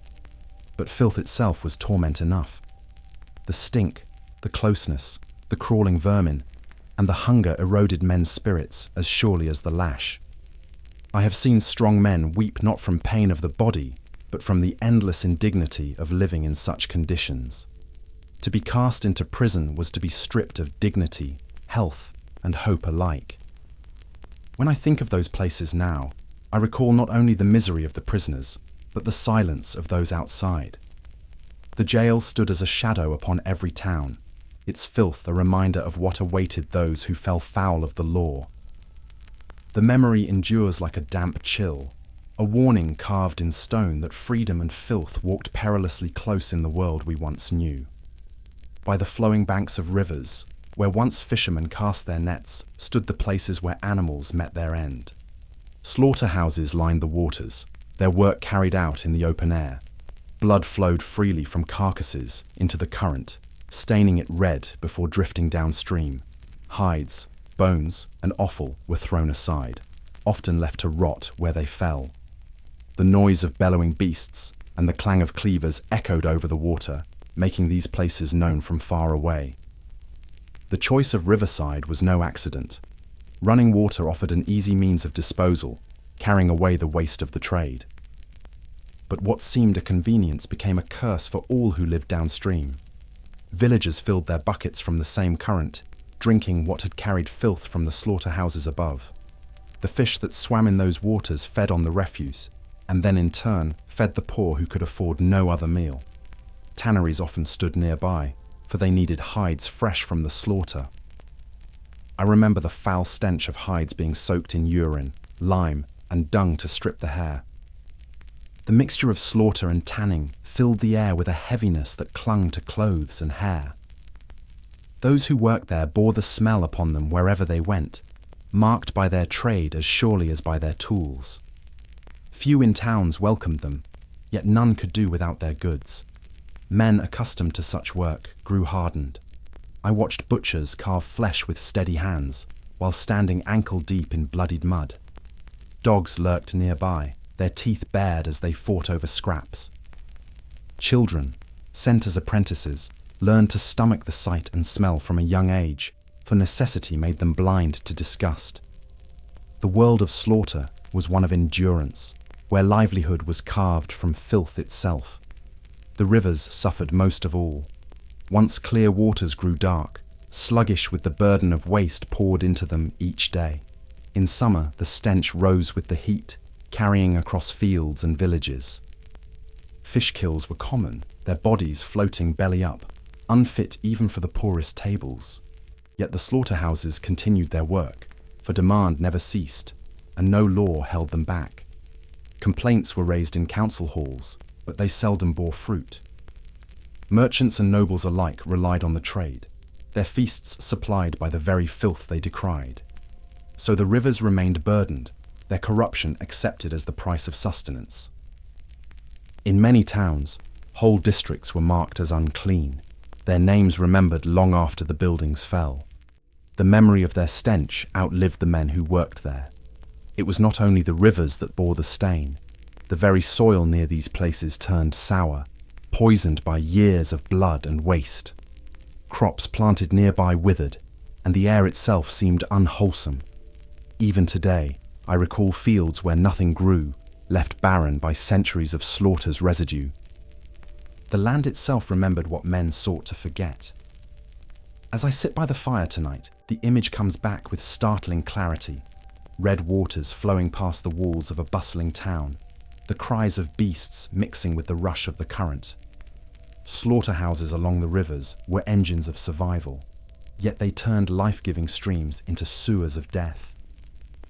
but filth itself was torment enough. The stink, the closeness, the crawling vermin, and the hunger eroded men's spirits as surely as the lash. I have seen strong men weep not from pain of the body, but from the endless indignity of living in such conditions. To be cast into prison was to be stripped of dignity, health, and hope alike. When I think of those places now, I recall not only the misery of the prisoners, but the silence of those outside. The jail stood as a shadow upon every town, its filth a reminder of what awaited those who fell foul of the law. The memory endures like a damp chill, a warning carved in stone that freedom and filth walked perilously close in the world we once knew. By the flowing banks of rivers, where once fishermen cast their nets, stood the places where animals met their end. Slaughterhouses lined the waters, their work carried out in the open air. Blood flowed freely from carcasses into the current, staining it red before drifting downstream. Hides, bones, and offal were thrown aside, often left to rot where they fell. The noise of bellowing beasts and the clang of cleavers echoed over the water, making these places known from far away. The choice of riverside was no accident. Running water offered an easy means of disposal, carrying away the waste of the trade. But what seemed a convenience became a curse for all who lived downstream. Villagers filled their buckets from the same current, drinking what had carried filth from the slaughterhouses above. The fish that swam in those waters fed on the refuse, and then in turn fed the poor who could afford no other meal. Tanneries often stood nearby, for they needed hides fresh from the slaughter. I remember the foul stench of hides being soaked in urine, lime, and dung to strip the hair. The mixture of slaughter and tanning filled the air with a heaviness that clung to clothes and hair. Those who worked there bore the smell upon them wherever they went, marked by their trade as surely as by their tools. Few in towns welcomed them, yet none could do without their goods. Men accustomed to such work grew hardened. I watched butchers carve flesh with steady hands, while standing ankle-deep in bloodied mud. Dogs lurked nearby, their teeth bared as they fought over scraps. Children, sent as apprentices, learned to stomach the sight and smell from a young age, for necessity made them blind to disgust. The world of slaughter was one of endurance, where livelihood was carved from filth itself. The rivers suffered most of all. Once clear waters grew dark, sluggish with the burden of waste poured into them each day. In summer, the stench rose with the heat, carrying across fields and villages. Fish kills were common, their bodies floating belly up, unfit even for the poorest tables. Yet the slaughterhouses continued their work, for demand never ceased, and no law held them back. Complaints were raised in council halls, but they seldom bore fruit. Merchants and nobles alike relied on the trade, their feasts supplied by the very filth they decried. So the rivers remained burdened, their corruption accepted as the price of sustenance. In many towns, whole districts were marked as unclean, their names remembered long after the buildings fell. The memory of their stench outlived the men who worked there. It was not only the rivers that bore the stain. The very soil near these places turned sour, poisoned by years of blood and waste. Crops planted nearby withered, and the air itself seemed unwholesome. Even today, I recall fields where nothing grew, left barren by centuries of slaughter's residue. The land itself remembered what men sought to forget. As I sit by the fire tonight, the image comes back with startling clarity. Red waters flowing past the walls of a bustling town, the cries of beasts mixing with the rush of the current. Slaughterhouses along the rivers were engines of survival, yet they turned life-giving streams into sewers of death.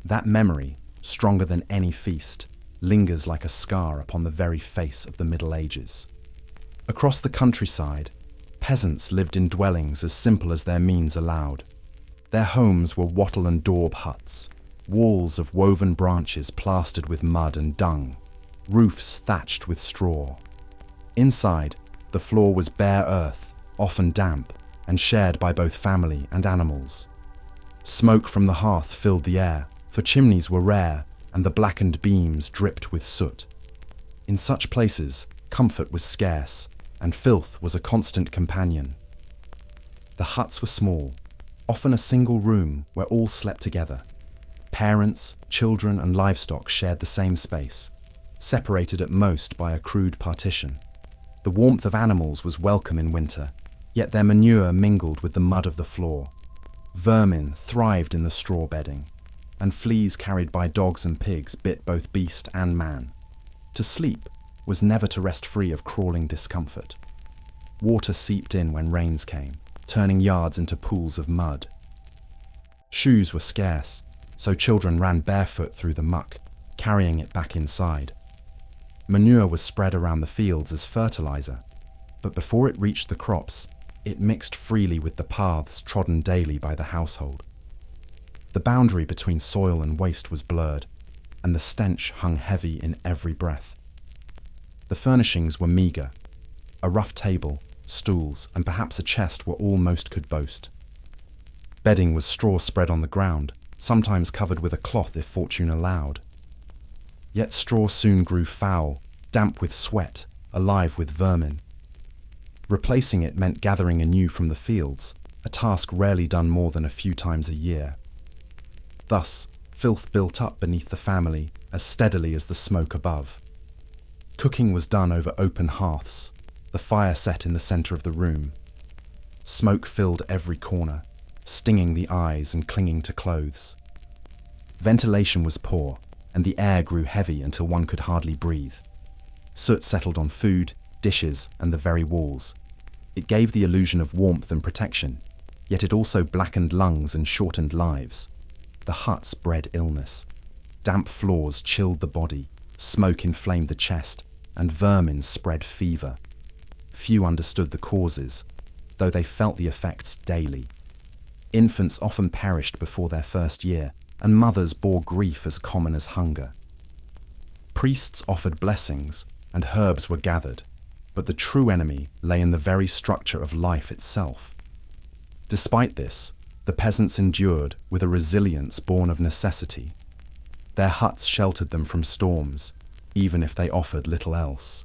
That memory, stronger than any feast, lingers like a scar upon the very face of the Middle Ages. Across the countryside, peasants lived in dwellings as simple as their means allowed. Their homes were wattle and daub huts, walls of woven branches plastered with mud and dung, roofs thatched with straw. Inside, the floor was bare earth, often damp, and shared by both family and animals. Smoke from the hearth filled the air, for chimneys were rare, and the blackened beams dripped with soot. In such places, comfort was scarce, and filth was a constant companion. The huts were small, often a single room where all slept together. Parents, children, and livestock shared the same space, separated at most by a crude partition. The warmth of animals was welcome in winter, yet their manure mingled with the mud of the floor. Vermin thrived in the straw bedding, and fleas carried by dogs and pigs bit both beast and man. To sleep was never to rest free of crawling discomfort. Water seeped in when rains came, turning yards into pools of mud. Shoes were scarce, so children ran barefoot through the muck, carrying it back inside. Manure was spread around the fields as fertilizer, but before it reached the crops, it mixed freely with the paths trodden daily by the household. The boundary between soil and waste was blurred, and the stench hung heavy in every breath. The furnishings were meagre. A rough table, stools, and perhaps a chest were all most could boast. Bedding was straw spread on the ground, sometimes covered with a cloth if fortune allowed. Yet straw soon grew foul, damp with sweat, alive with vermin. Replacing it meant gathering anew from the fields, a task rarely done more than a few times a year. Thus, filth built up beneath the family as steadily as the smoke above. Cooking was done over open hearths, the fire set in the center of the room. Smoke filled every corner, stinging the eyes and clinging to clothes. Ventilation was poor, and the air grew heavy until one could hardly breathe. Soot settled on food, dishes, and the very walls. It gave the illusion of warmth and protection, yet it also blackened lungs and shortened lives. The huts bred illness. Damp floors chilled the body, smoke inflamed the chest, and vermin spread fever. Few understood the causes, though they felt the effects daily. Infants often perished before their first year, and mothers bore grief as common as hunger. Priests offered blessings, and herbs were gathered, but the true enemy lay in the very structure of life itself. Despite this, the peasants endured with a resilience born of necessity. Their huts sheltered them from storms, even if they offered little else.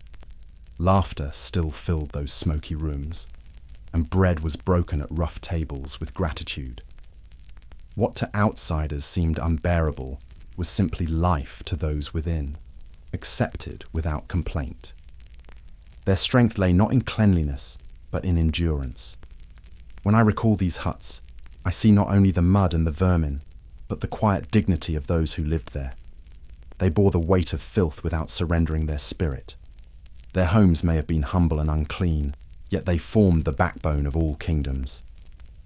Laughter still filled those smoky rooms, and bread was broken at rough tables with gratitude. What to outsiders seemed unbearable was simply life to those within, accepted without complaint. Their strength lay not in cleanliness, but in endurance. When I recall these huts, I see not only the mud and the vermin, but the quiet dignity of those who lived there. They bore the weight of filth without surrendering their spirit. Their homes may have been humble and unclean, yet they formed the backbone of all kingdoms.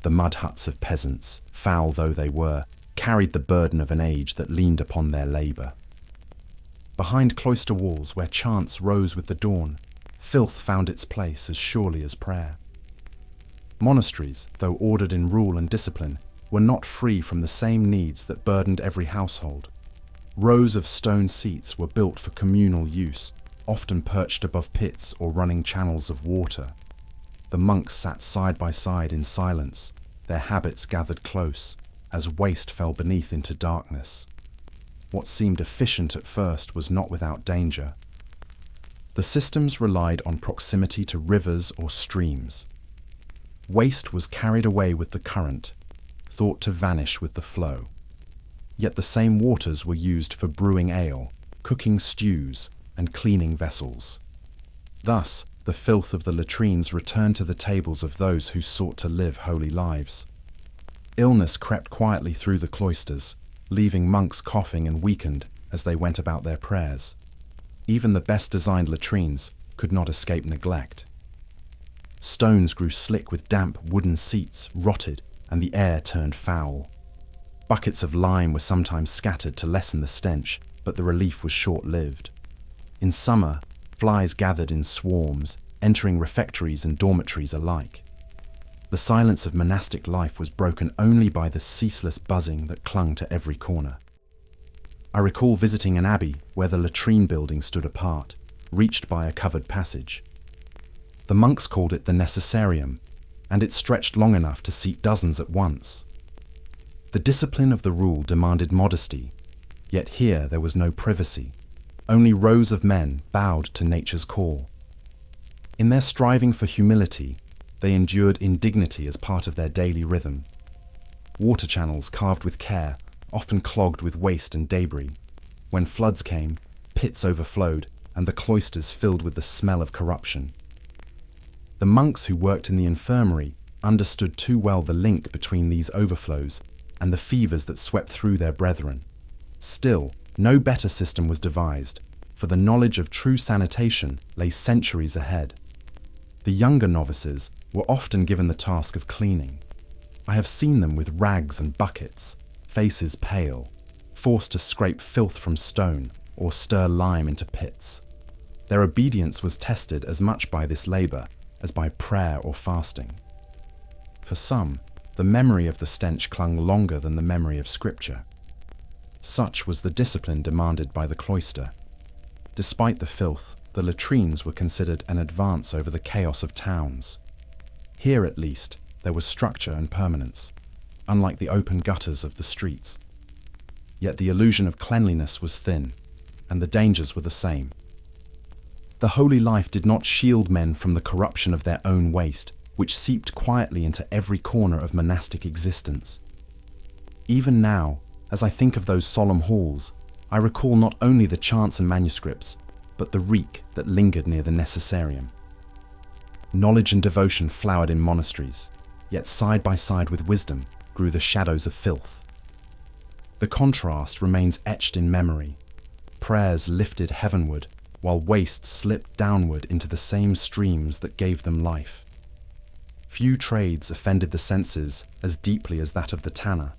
The mud huts of peasants, foul though they were, carried the burden of an age that leaned upon their labour. Behind cloister walls where chants rose with the dawn, filth found its place as surely as prayer. Monasteries, though ordered in rule and discipline, were not free from the same needs that burdened every household. Rows of stone seats were built for communal use, often perched above pits or running channels of water. The monks sat side by side in silence, their habits gathered close, as waste fell beneath into darkness. What seemed efficient at first was not without danger. The systems relied on proximity to rivers or streams. Waste was carried away with the current, thought to vanish with the flow. Yet the same waters were used for brewing ale, cooking stews, and cleaning vessels. Thus, the filth of the latrines returned to the tables of those who sought to live holy lives. Illness crept quietly through the cloisters, leaving monks coughing and weakened as they went about their prayers. Even the best-designed latrines could not escape neglect. Stones grew slick with damp wooden seats, rotted, and the air turned foul. Buckets of lime were sometimes scattered to lessen the stench, but the relief was short-lived. In summer, flies gathered in swarms, entering refectories and dormitories alike. The silence of monastic life was broken only by the ceaseless buzzing that clung to every corner. I recall visiting an abbey where the latrine building stood apart, reached by a covered passage. The monks called it the necessarium, and it stretched long enough to seat dozens at once. The discipline of the rule demanded modesty, yet here there was no privacy. Only rows of men bowed to nature's call. In their striving for humility, they endured indignity as part of their daily rhythm. Water channels carved with care, often clogged with waste and debris. When floods came, pits overflowed, and the cloisters filled with the smell of corruption. The monks who worked in the infirmary understood too well the link between these overflows and the fevers that swept through their brethren. Still, no better system was devised, for the knowledge of true sanitation lay centuries ahead. The younger novices were often given the task of cleaning. I have seen them with rags and buckets, faces pale, forced to scrape filth from stone or stir lime into pits. Their obedience was tested as much by this labour as by prayer or fasting. For some, the memory of the stench clung longer than the memory of Scripture. Such was the discipline demanded by the cloister. Despite the filth, the latrines were considered an advance over the chaos of towns. Here, at least, there was structure and permanence, unlike the open gutters of the streets. Yet the illusion of cleanliness was thin, and the dangers were the same. The holy life did not shield men from the corruption of their own waste, which seeped quietly into every corner of monastic existence. Even now, as I think of those solemn halls, I recall not only the chants and manuscripts, but the reek that lingered near the necessarium. Knowledge and devotion flowered in monasteries, yet side by side with wisdom grew the shadows of filth. The contrast remains etched in memory. Prayers lifted heavenward, while waste slipped downward into the same streams that gave them life. Few trades offended the senses as deeply as that of the tanner.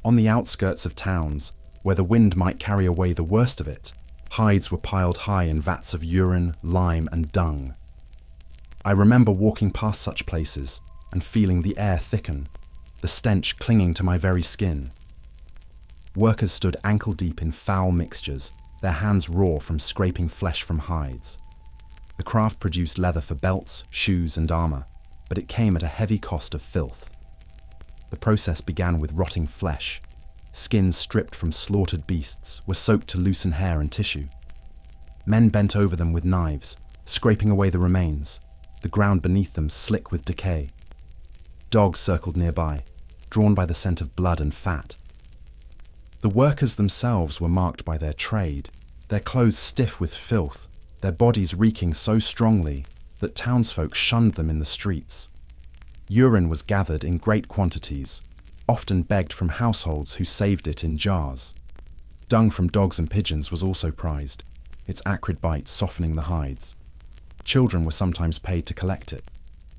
On the outskirts of towns, where the wind might carry away the worst of it, hides were piled high in vats of urine, lime, and dung. I remember walking past such places and feeling the air thicken, the stench clinging to my very skin. Workers stood ankle-deep in foul mixtures, their hands raw from scraping flesh from hides. The craft produced leather for belts, shoes, and armor, but it came at a heavy cost of filth. The process began with rotting flesh. Skins stripped from slaughtered beasts were soaked to loosen hair and tissue. Men bent over them with knives, scraping away the remains, the ground beneath them slick with decay. Dogs circled nearby, drawn by the scent of blood and fat. The workers themselves were marked by their trade, their clothes stiff with filth, their bodies reeking so strongly that townsfolk shunned them in the streets. Urine was gathered in great quantities, often begged from households who saved it in jars. Dung from dogs and pigeons was also prized, its acrid bite softening the hides. Children were sometimes paid to collect it,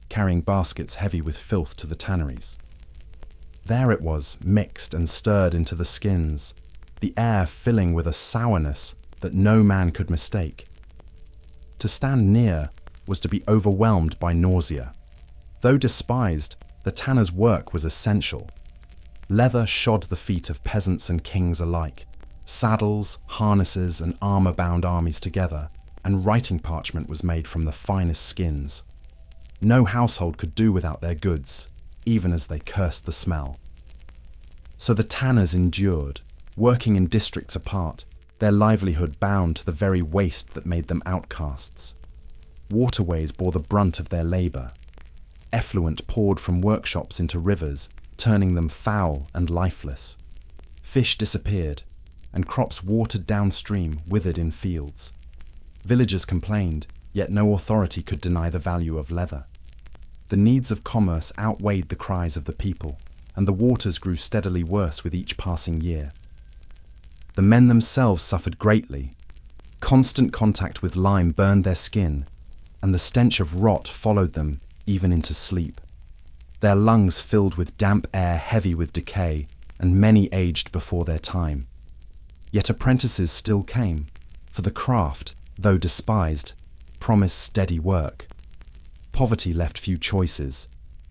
carrying baskets heavy with filth to the tanneries. There it was, mixed and stirred into the skins, the air filling with a sourness that no man could mistake. To stand near was to be overwhelmed by nausea. Though despised, the tanner's work was essential. Leather shod the feet of peasants and kings alike. Saddles, harnesses, and armor bound armies together, and writing parchment was made from the finest skins. No household could do without their goods, even as they cursed the smell. So the tanners endured, working in districts apart, their livelihood bound to the very waste that made them outcasts. Waterways bore the brunt of their labour. Effluent poured from workshops into rivers, turning them foul and lifeless. Fish disappeared, and crops watered downstream withered in fields. Villagers complained, yet no authority could deny the value of leather. The needs of commerce outweighed the cries of the people, and the waters grew steadily worse with each passing year. The men themselves suffered greatly. Constant contact with lime burned their skin, and the stench of rot followed them even into sleep. Their lungs filled with damp air heavy with decay, and many aged before their time. Yet apprentices still came, for the craft, though despised, promised steady work. Poverty left few choices,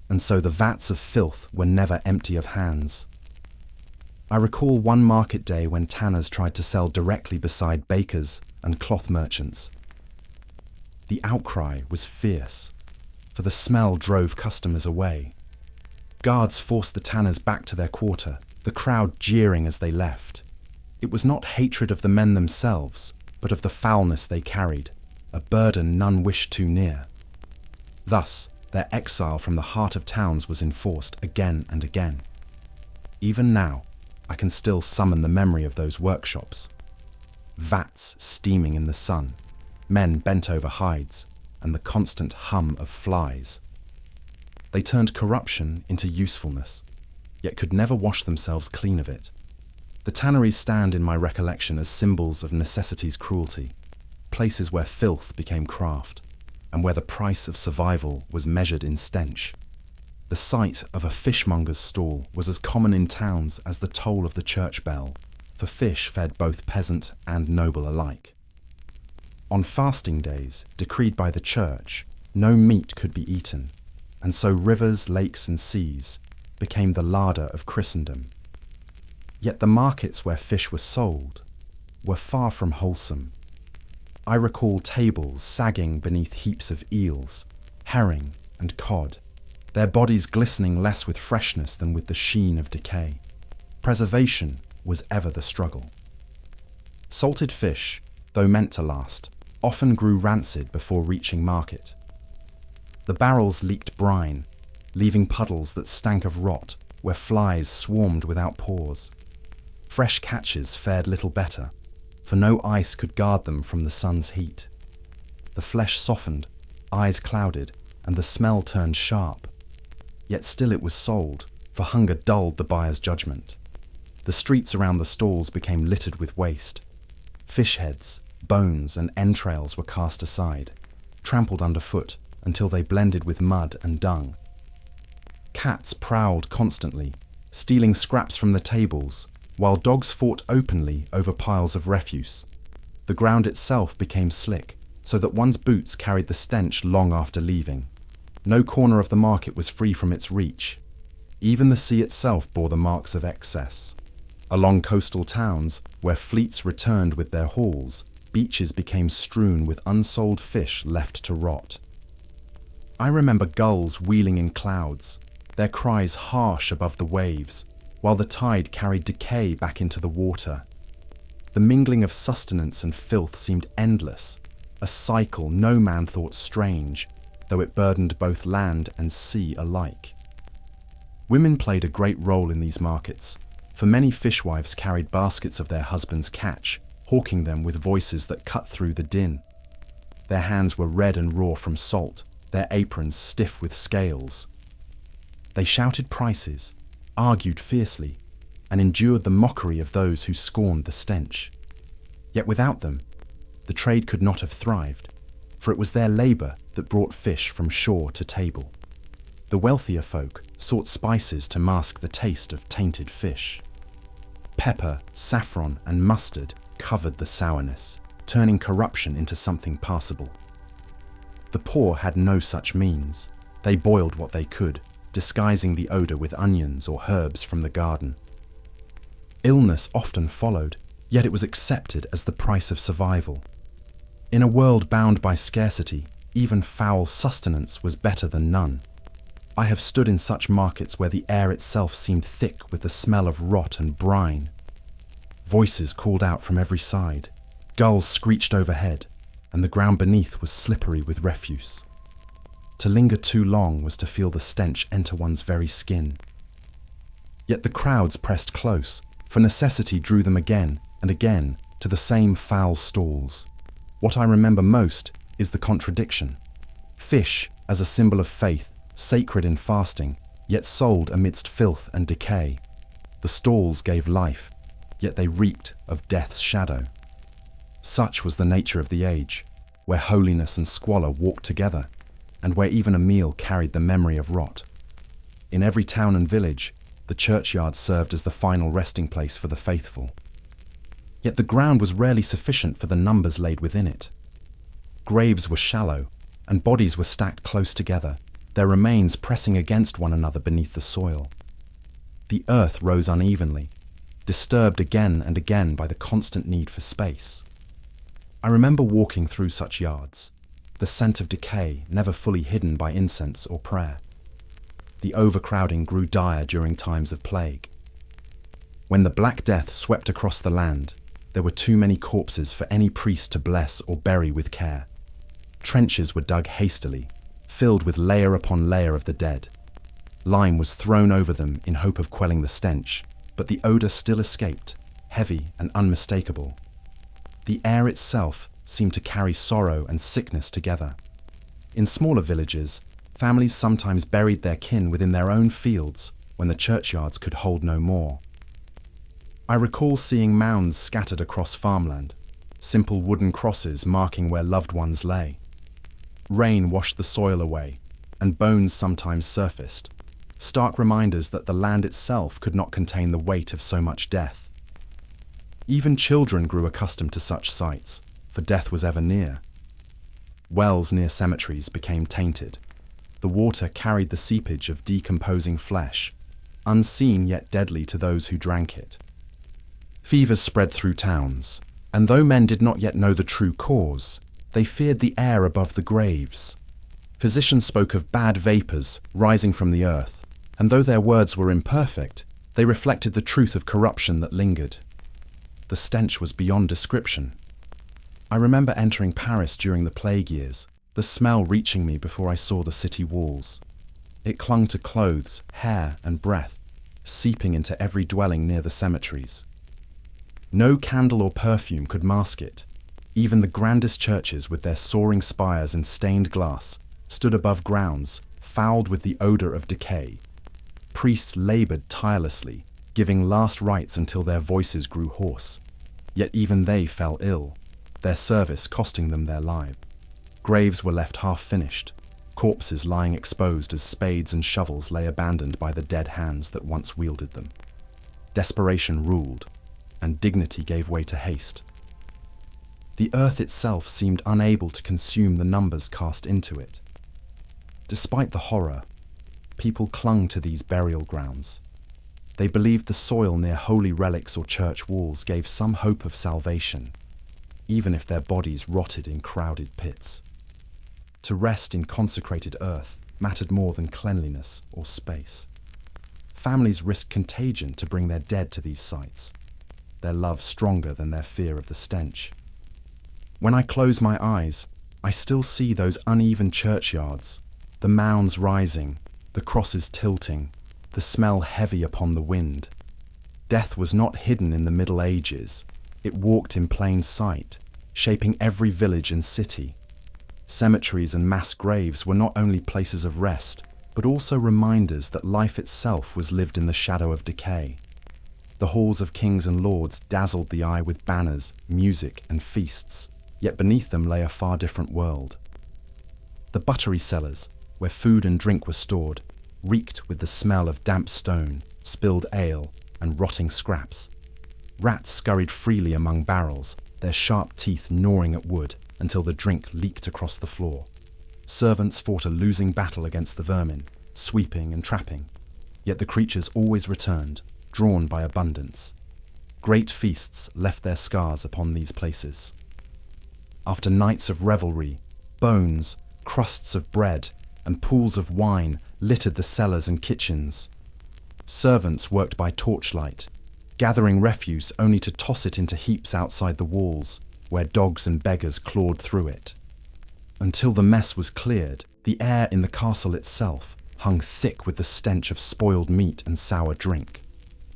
and so the vats of filth were never empty of hands. I recall one market day when tanners tried to sell directly beside bakers and cloth merchants. The outcry was fierce, for the smell drove customers away. Guards forced the tanners back to their quarter, the crowd jeering as they left. It was not hatred of the men themselves, but of the foulness they carried, a burden none wished too near. Thus, their exile from the heart of towns was enforced again and again. Even now, I can still summon the memory of those workshops. Vats steaming in the sun, men bent over hides, and the constant hum of flies. They turned corruption into usefulness, yet could never wash themselves clean of it. The tanneries stand in my recollection as symbols of necessity's cruelty, places where filth became craft, and where the price of survival was measured in stench. The sight of a fishmonger's stall was as common in towns as the toll of the church bell, for fish fed both peasant and noble alike. On fasting days, decreed by the church, no meat could be eaten, and so rivers, lakes, and seas became the larder of Christendom. Yet the markets where fish were sold were far from wholesome. I recall tables sagging beneath heaps of eels, herring, and cod, their bodies glistening less with freshness than with the sheen of decay. Preservation was ever the struggle. Salted fish, though meant to last, often grew rancid before reaching market. The barrels leaked brine, leaving puddles that stank of rot where flies swarmed without pause. Fresh catches fared little better, for no ice could guard them from the sun's heat. The flesh softened, eyes clouded, and the smell turned sharp. Yet still it was sold, for hunger dulled the buyer's judgment. The streets around the stalls became littered with waste. Fish heads, bones, and entrails were cast aside, trampled underfoot until they blended with mud and dung. Cats prowled constantly, stealing scraps from the tables, while dogs fought openly over piles of refuse. The ground itself became slick, so that one's boots carried the stench long after leaving. No corner of the market was free from its reach. Even the sea itself bore the marks of excess. Along coastal towns, where fleets returned with their hauls, beaches became strewn with unsold fish left to rot. I remember gulls wheeling in clouds, their cries harsh above the waves, while the tide carried decay back into the water. The mingling of sustenance and filth seemed endless, a cycle no man thought strange, though it burdened both land and sea alike. Women played a great role in these markets, for many fishwives carried baskets of their husbands' catch, hawking them with voices that cut through the din. Their hands were red and raw from salt, their aprons stiff with scales. They shouted prices, argued fiercely, and endured the mockery of those who scorned the stench. Yet without them, the trade could not have thrived, for it was their labour that brought fish from shore to table. The wealthier folk sought spices to mask the taste of tainted fish. Pepper, saffron, and mustard covered the sourness, turning corruption into something passable. The poor had no such means. They boiled what they could, disguising the odour with onions or herbs from the garden. Illness often followed, yet it was accepted as the price of survival. In a world bound by scarcity, even foul sustenance was better than none. I have stood in such markets where the air itself seemed thick with the smell of rot and brine. Voices called out from every side, gulls screeched overhead, and the ground beneath was slippery with refuse. To linger too long was to feel the stench enter one's very skin. Yet the crowds pressed close, for necessity drew them again and again to the same foul stalls. What I remember most is the contradiction. Fish, as a symbol of faith, sacred in fasting, yet sold amidst filth and decay. The stalls gave life, yet they reeked of death's shadow. Such was the nature of the age, where holiness and squalor walked together, and where even a meal carried the memory of rot. In every town and village, the churchyard served as the final resting place for the faithful. Yet the ground was rarely sufficient for the numbers laid within it. Graves were shallow, and bodies were stacked close together, their remains pressing against one another beneath the soil. The earth rose unevenly, disturbed again and again by the constant need for space. I remember walking through such yards, the scent of decay never fully hidden by incense or prayer. The overcrowding grew dire during times of plague. When the Black Death swept across the land, there were too many corpses for any priest to bless or bury with care. Trenches were dug hastily, filled with layer upon layer of the dead. Lime was thrown over them in hope of quelling the stench, but the odour still escaped, heavy and unmistakable. The air itself seemed to carry sorrow and sickness together. In smaller villages, families sometimes buried their kin within their own fields when the churchyards could hold no more. I recall seeing mounds scattered across farmland, simple wooden crosses marking where loved ones lay. Rain washed the soil away, and bones sometimes surfaced, stark reminders that the land itself could not contain the weight of so much death. Even children grew accustomed to such sights, for death was ever near. Wells near cemeteries became tainted. The water carried the seepage of decomposing flesh, unseen yet deadly to those who drank it. Fevers spread through towns, and though men did not yet know the true cause, they feared the air above the graves. Physicians spoke of bad vapours rising from the earth, and though their words were imperfect, they reflected the truth of corruption that lingered. The stench was beyond description. I remember entering Paris during the plague years, the smell reaching me before I saw the city walls. It clung to clothes, hair, and breath, seeping into every dwelling near the cemeteries. No candle or perfume could mask it. Even the grandest churches with their soaring spires and stained glass stood above grounds fouled with the odour of decay. Priests laboured tirelessly, giving last rites until their voices grew hoarse. Yet even they fell ill, their service costing them their lives. Graves were left half-finished, corpses lying exposed as spades and shovels lay abandoned by the dead hands that once wielded them. Desperation ruled, and dignity gave way to haste. The earth itself seemed unable to consume the numbers cast into it. Despite the horror, people clung to these burial grounds. They believed the soil near holy relics or church walls gave some hope of salvation, even if their bodies rotted in crowded pits. To rest in consecrated earth mattered more than cleanliness or space. Families risked contagion to bring their dead to these sites, their love stronger than their fear of the stench. When I close my eyes, I still see those uneven churchyards, the mounds rising, the crosses tilting, the smell heavy upon the wind. Death was not hidden in the Middle Ages. It walked in plain sight, shaping every village and city. Cemeteries and mass graves were not only places of rest, but also reminders that life itself was lived in the shadow of decay. The halls of kings and lords dazzled the eye with banners, music, and feasts, yet beneath them lay a far different world. The buttery cellars, where food and drink were stored, reeked with the smell of damp stone, spilled ale, and rotting scraps. Rats scurried freely among barrels, their sharp teeth gnawing at wood until the drink leaked across the floor. Servants fought a losing battle against the vermin, sweeping and trapping, yet the creatures always returned, drawn by abundance. Great feasts left their scars upon these places. After nights of revelry, bones, crusts of bread, and pools of wine littered the cellars and kitchens. Servants worked by torchlight, gathering refuse only to toss it into heaps outside the walls, where dogs and beggars clawed through it. Until the mess was cleared, the air in the castle itself hung thick with the stench of spoiled meat and sour drink.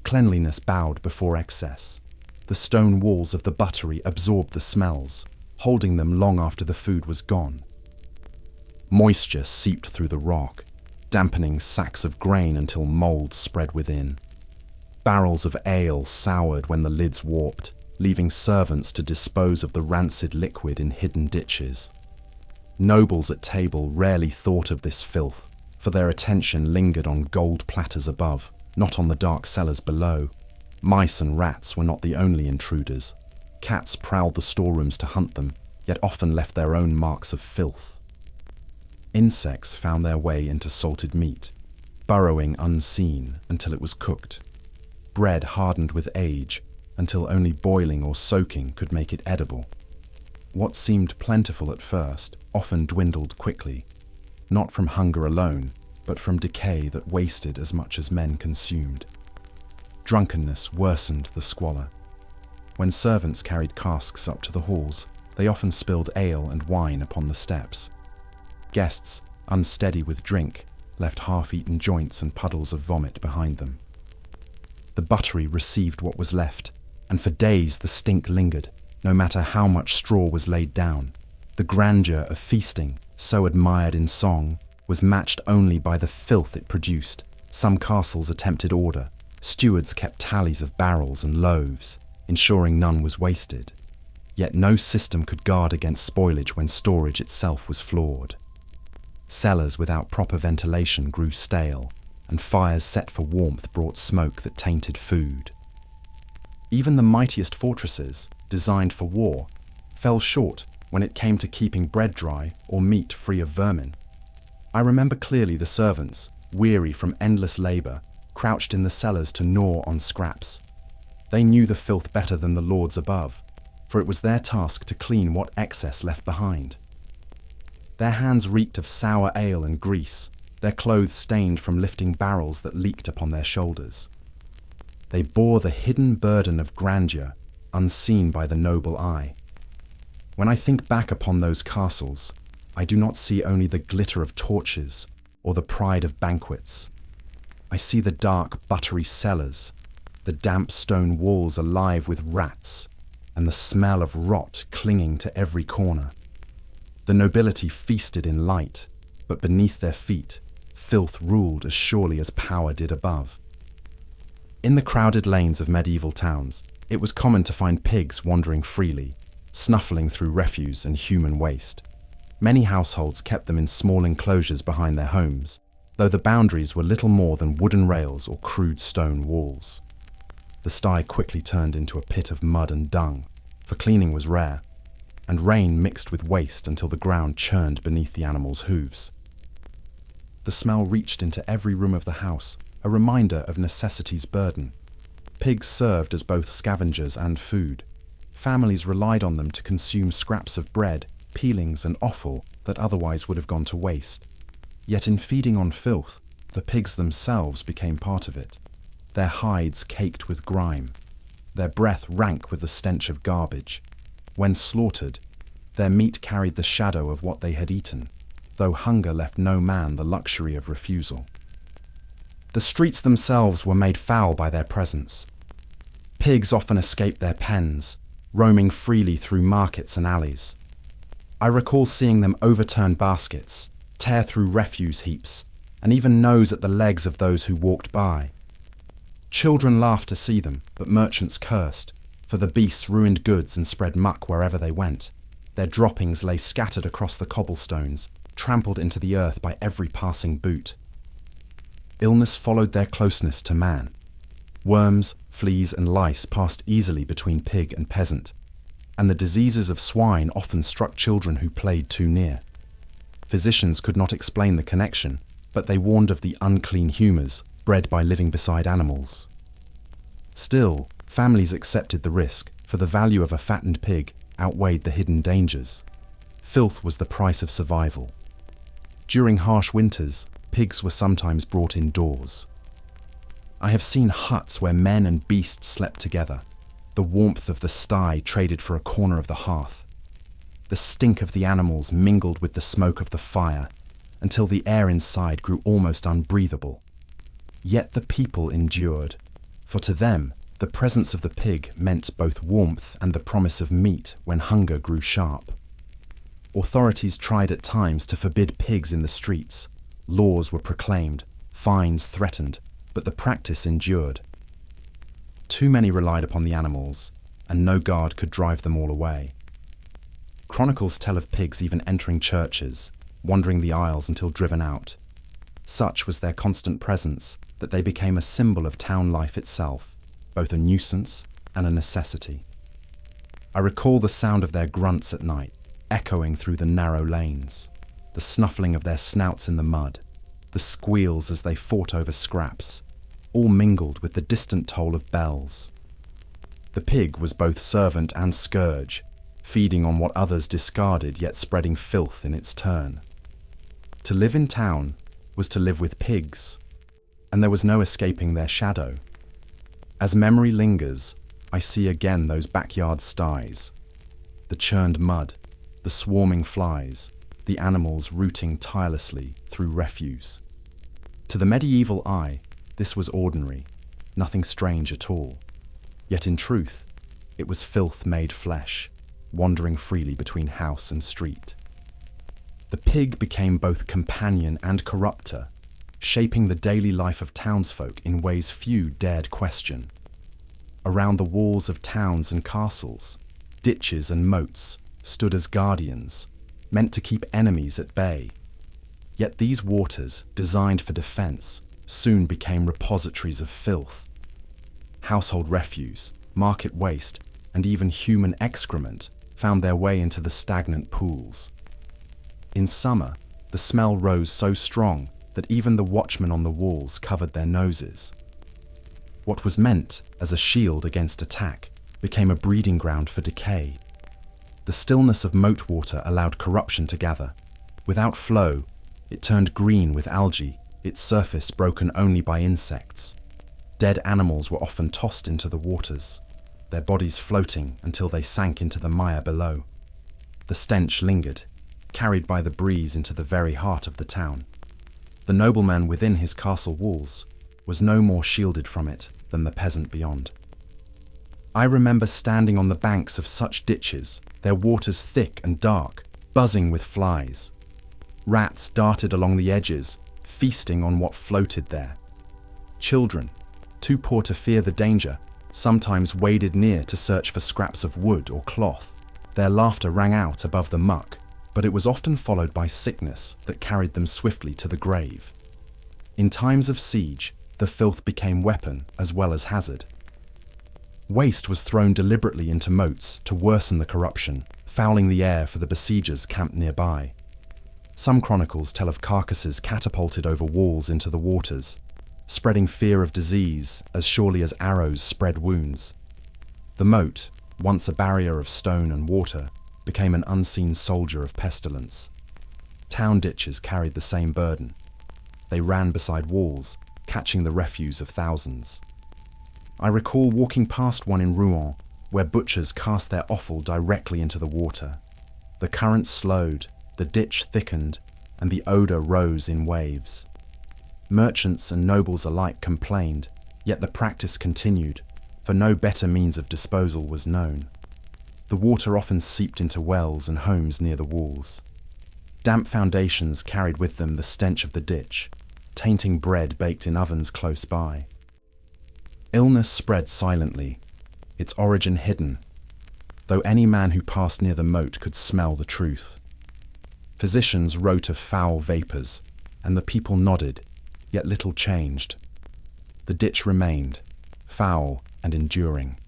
Cleanliness bowed before excess. The stone walls of the buttery absorbed the smells, holding them long after the food was gone. Moisture seeped through the rock, dampening sacks of grain until mold spread within. Barrels of ale soured when the lids warped, leaving servants to dispose of the rancid liquid in hidden ditches. Nobles at table rarely thought of this filth, for their attention lingered on gold platters above, not on the dark cellars below. Mice and rats were not the only intruders. Cats prowled the storerooms to hunt them, yet often left their own marks of filth. Insects found their way into salted meat, burrowing unseen until it was cooked. Bread hardened with age until only boiling or soaking could make it edible. What seemed plentiful at first often dwindled quickly, not from hunger alone, but from decay that wasted as much as men consumed. Drunkenness worsened the squalor. When servants carried casks up to the halls, they often spilled ale and wine upon the steps. Guests, unsteady with drink, left half-eaten joints and puddles of vomit behind them. The buttery received what was left, and for days the stink lingered, no matter how much straw was laid down. The grandeur of feasting, so admired in song, was matched only by the filth it produced. Some castles attempted order. Stewards kept tallies of barrels and loaves, ensuring none was wasted. Yet no system could guard against spoilage when storage itself was flawed. Cellars without proper ventilation grew stale, and fires set for warmth brought smoke that tainted food. Even the mightiest fortresses, designed for war, fell short when it came to keeping bread dry or meat free of vermin. I remember clearly the servants, weary from endless labor, crouched in the cellars to gnaw on scraps. They knew the filth better than the lords above, for it was their task to clean what excess left behind. Their hands reeked of sour ale and grease, their clothes stained from lifting barrels that leaked upon their shoulders. They bore the hidden burden of grandeur, unseen by the noble eye. When I think back upon those castles, I do not see only the glitter of torches or the pride of banquets. I see the dark, buttery cellars, the damp stone walls alive with rats, and the smell of rot clinging to every corner. The nobility feasted in light, but beneath their feet, filth ruled as surely as power did above. In the crowded lanes of medieval towns, it was common to find pigs wandering freely, snuffling through refuse and human waste. Many households kept them in small enclosures behind their homes, though the boundaries were little more than wooden rails or crude stone walls. The sty quickly turned into a pit of mud and dung, for cleaning was rare, and rain mixed with waste until the ground churned beneath the animals' hooves. The smell reached into every room of the house, a reminder of necessity's burden. Pigs served as both scavengers and food. Families relied on them to consume scraps of bread, peelings, and offal that otherwise would have gone to waste. Yet in feeding on filth, the pigs themselves became part of it, their hides caked with grime, their breath rank with the stench of garbage. When slaughtered, their meat carried the shadow of what they had eaten, though hunger left no man the luxury of refusal. The streets themselves were made foul by their presence. Pigs often escaped their pens, roaming freely through markets and alleys. I recall seeing them overturn baskets, tear through refuse heaps, and even nose at the legs of those who walked by. Children laughed to see them, but merchants cursed, for the beasts ruined goods and spread muck wherever they went. Their droppings lay scattered across the cobblestones, trampled into the earth by every passing boot. Illness followed their closeness to man. Worms, fleas, and lice passed easily between pig and peasant, and the diseases of swine often struck children who played too near. Physicians could not explain the connection, but they warned of the unclean humours bred by living beside animals. Still, families accepted the risk, for the value of a fattened pig outweighed the hidden dangers. Filth was the price of survival. During harsh winters, pigs were sometimes brought indoors. I have seen huts where men and beasts slept together, the warmth of the sty traded for a corner of the hearth. The stink of the animals mingled with the smoke of the fire, until the air inside grew almost unbreathable. Yet the people endured, for to them, the presence of the pig meant both warmth and the promise of meat when hunger grew sharp. Authorities tried at times to forbid pigs in the streets. Laws were proclaimed, fines threatened, but the practice endured. Too many relied upon the animals, and no guard could drive them all away. Chronicles tell of pigs even entering churches, wandering the aisles until driven out. Such was their constant presence that they became a symbol of town life itself, both a nuisance and a necessity. I recall the sound of their grunts at night, echoing through the narrow lanes, the snuffling of their snouts in the mud, the squeals as they fought over scraps, all mingled with the distant toll of bells. The pig was both servant and scourge, feeding on what others discarded yet spreading filth in its turn. To live in town was to live with pigs, and there was no escaping their shadow. As memory lingers, I see again those backyard sties, the churned mud, the swarming flies, the animals rooting tirelessly through refuse. To the medieval eye, this was ordinary, nothing strange at all. Yet in truth, it was filth made flesh, wandering freely between house and street. The pig became both companion and corrupter, shaping the daily life of townsfolk in ways few dared question. Around the walls of towns and castles, ditches and moats stood as guardians, meant to keep enemies at bay. Yet these waters, designed for defense, soon became repositories of filth. Household refuse, market waste, and even human excrement found their way into the stagnant pools. In summer, the smell rose so strong that even the watchmen on the walls covered their noses. What was meant as a shield against attack became a breeding ground for decay. The stillness of moat water allowed corruption to gather. Without flow, it turned green with algae, its surface broken only by insects. Dead animals were often tossed into the waters, their bodies floating until they sank into the mire below. The stench lingered, carried by the breeze into the very heart of the town. The nobleman within his castle walls was no more shielded from it than the peasant beyond. I remember standing on the banks of such ditches, their waters thick and dark, buzzing with flies. Rats darted along the edges, feasting on what floated there. Children, too poor to fear the danger, sometimes waded near to search for scraps of wood or cloth. Their laughter rang out above the muck, but it was often followed by sickness that carried them swiftly to the grave. In times of siege, the filth became weapon as well as hazard. Waste was thrown deliberately into moats to worsen the corruption, fouling the air for the besiegers camped nearby. Some chronicles tell of carcasses catapulted over walls into the waters, spreading fear of disease as surely as arrows spread wounds. The moat, once a barrier of stone and water, became an unseen soldier of pestilence. Town ditches carried the same burden. They ran beside walls, catching the refuse of thousands. I recall walking past one in Rouen, where butchers cast their offal directly into the water. The current slowed, the ditch thickened, and the odour rose in waves. Merchants and nobles alike complained, yet the practice continued, for no better means of disposal was known. The water often seeped into wells and homes near the walls. Damp foundations carried with them the stench of the ditch, tainting bread baked in ovens close by. Illness spread silently, its origin hidden, though any man who passed near the moat could smell the truth. Physicians wrote of foul vapours, and the people nodded, yet little changed. The ditch remained, foul and enduring.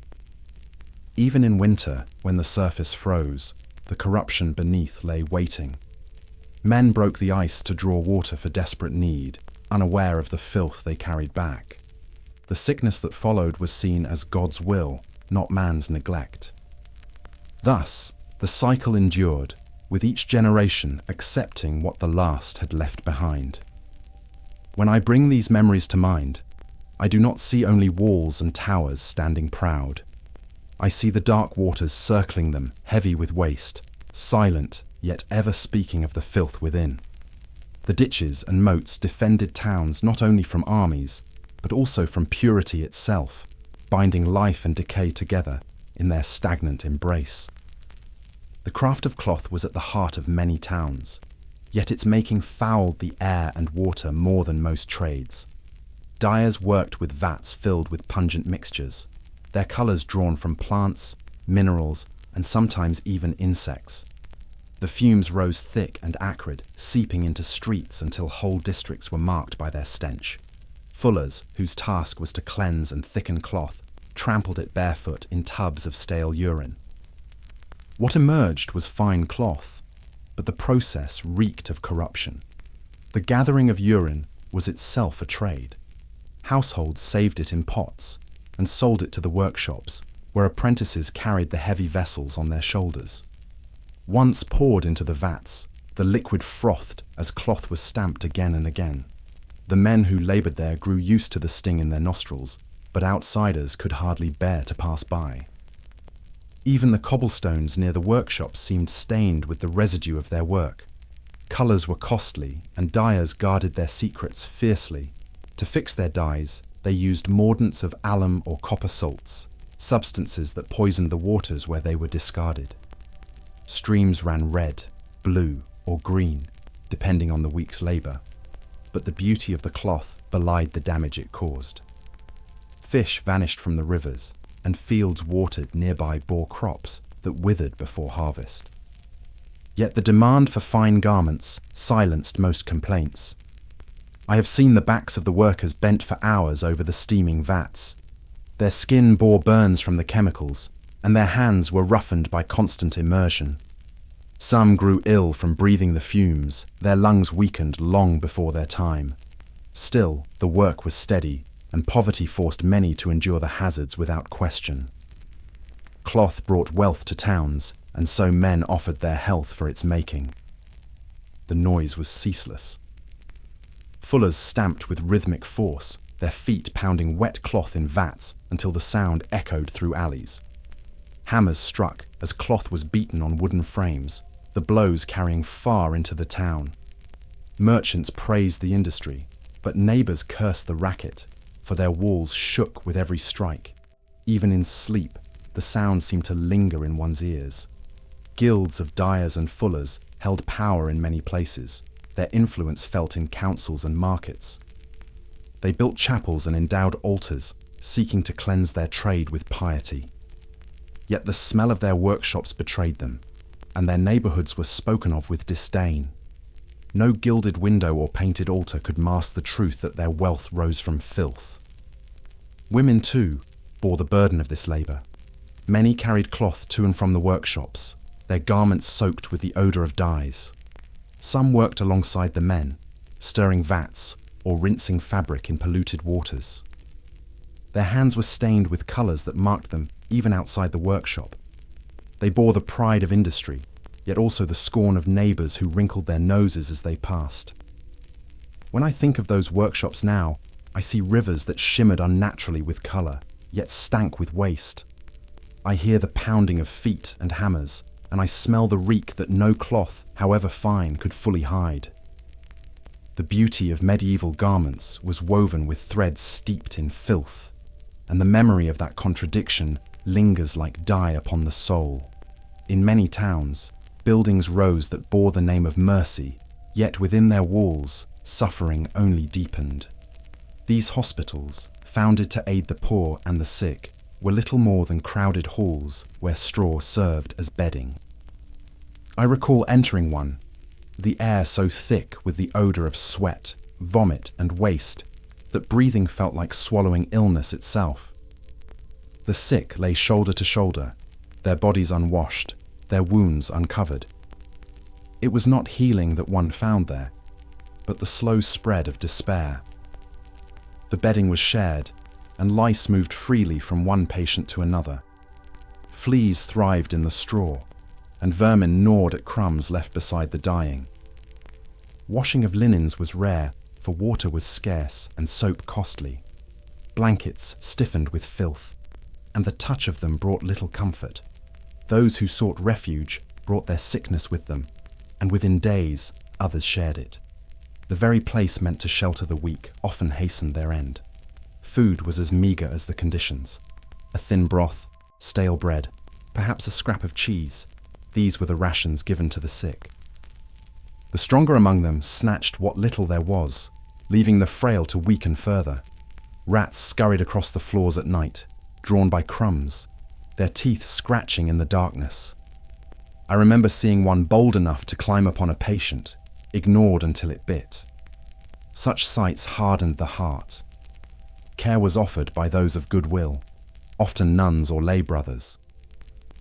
Even in winter, when the surface froze, the corruption beneath lay waiting. Men broke the ice to draw water for desperate need, unaware of the filth they carried back. The sickness that followed was seen as God's will, not man's neglect. Thus, the cycle endured, with each generation accepting what the last had left behind. When I bring these memories to mind, I do not see only walls and towers standing proud. I see the dark waters circling them, heavy with waste, silent, yet ever speaking of the filth within. The ditches and moats defended towns not only from armies, but also from purity itself, binding life and decay together in their stagnant embrace. The craft of cloth was at the heart of many towns, yet its making fouled the air and water more than most trades. Dyers worked with vats filled with pungent mixtures, their colours drawn from plants, minerals, and sometimes even insects. The fumes rose thick and acrid, seeping into streets until whole districts were marked by their stench. Fullers, whose task was to cleanse and thicken cloth, trampled it barefoot in tubs of stale urine. What emerged was fine cloth, but the process reeked of corruption. The gathering of urine was itself a trade. Households saved it in pots and sold it to the workshops, where apprentices carried the heavy vessels on their shoulders. Once poured into the vats, the liquid frothed as cloth was stamped again and again. The men who laboured there grew used to the sting in their nostrils, but outsiders could hardly bear to pass by. Even the cobblestones near the workshops seemed stained with the residue of their work. Colours were costly, and dyers guarded their secrets fiercely. To fix their dyes, they used mordants of alum or copper salts, substances that poisoned the waters where they were discarded. Streams ran red, blue, or green, depending on the week's labour, but the beauty of the cloth belied the damage it caused. Fish vanished from the rivers, and fields watered nearby bore crops that withered before harvest. Yet the demand for fine garments silenced most complaints. I have seen the backs of the workers bent for hours over the steaming vats. Their skin bore burns from the chemicals, and their hands were roughened by constant immersion. Some grew ill from breathing the fumes, their lungs weakened long before their time. Still, the work was steady, and poverty forced many to endure the hazards without question. Cloth brought wealth to towns, and so men offered their health for its making. The noise was ceaseless. Fullers stamped with rhythmic force, their feet pounding wet cloth in vats until the sound echoed through alleys. Hammers struck as cloth was beaten on wooden frames, the blows carrying far into the town. Merchants praised the industry, but neighbours cursed the racket, for their walls shook with every strike. Even in sleep, the sound seemed to linger in one's ears. Guilds of dyers and fullers held power in many places, their influence felt in councils and markets. They built chapels and endowed altars, seeking to cleanse their trade with piety. Yet the smell of their workshops betrayed them, and their neighbourhoods were spoken of with disdain. No gilded window or painted altar could mask the truth that their wealth rose from filth. Women, too, bore the burden of this labour. Many carried cloth to and from the workshops, their garments soaked with the odour of dyes. Some worked alongside the men, stirring vats or rinsing fabric in polluted waters. Their hands were stained with colours that marked them even outside the workshop. They bore the pride of industry, yet also the scorn of neighbours who wrinkled their noses as they passed. When I think of those workshops now, I see rivers that shimmered unnaturally with colour, yet stank with waste. I hear the pounding of feet and hammers, and I smell the reek that no cloth, however fine, could fully hide. The beauty of medieval garments was woven with threads steeped in filth, and the memory of that contradiction lingers like dye upon the soul. In many towns, buildings rose that bore the name of mercy, yet within their walls, suffering only deepened. These hospitals, founded to aid the poor and the sick, were little more than crowded halls where straw served as bedding. I recall entering one, the air so thick with the odour of sweat, vomit and waste that breathing felt like swallowing illness itself. The sick lay shoulder to shoulder, their bodies unwashed, their wounds uncovered. It was not healing that one found there, but the slow spread of despair. The bedding was shared, and lice moved freely from one patient to another. Fleas thrived in the straw, and vermin gnawed at crumbs left beside the dying. Washing of linens was rare, for water was scarce and soap costly. Blankets stiffened with filth, and the touch of them brought little comfort. Those who sought refuge brought their sickness with them, and within days others shared it. The very place meant to shelter the weak often hastened their end. Food was as meagre as the conditions. A thin broth, stale bread, perhaps a scrap of cheese. These were the rations given to the sick. The stronger among them snatched what little there was, leaving the frail to weaken further. Rats scurried across the floors at night, drawn by crumbs, their teeth scratching in the darkness. I remember seeing one bold enough to climb upon a patient, ignored until it bit. Such sights hardened the heart. Care was offered by those of goodwill, often nuns or lay brothers.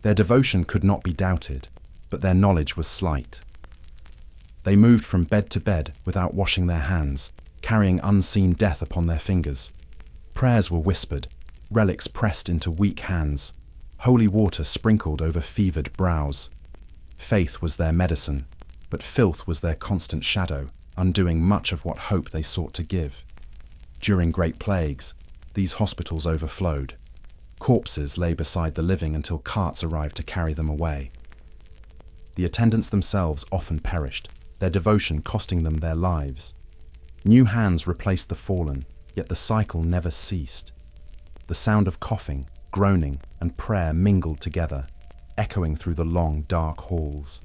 Their devotion could not be doubted, but their knowledge was slight. They moved from bed to bed without washing their hands, carrying unseen death upon their fingers. Prayers were whispered, relics pressed into weak hands, holy water sprinkled over fevered brows. Faith was their medicine, but filth was their constant shadow, undoing much of what hope they sought to give. During great plagues, these hospitals overflowed. Corpses lay beside the living until carts arrived to carry them away. The attendants themselves often perished, their devotion costing them their lives. New hands replaced the fallen, yet the cycle never ceased. The sound of coughing, groaning, and prayer mingled together, echoing through the long, dark halls.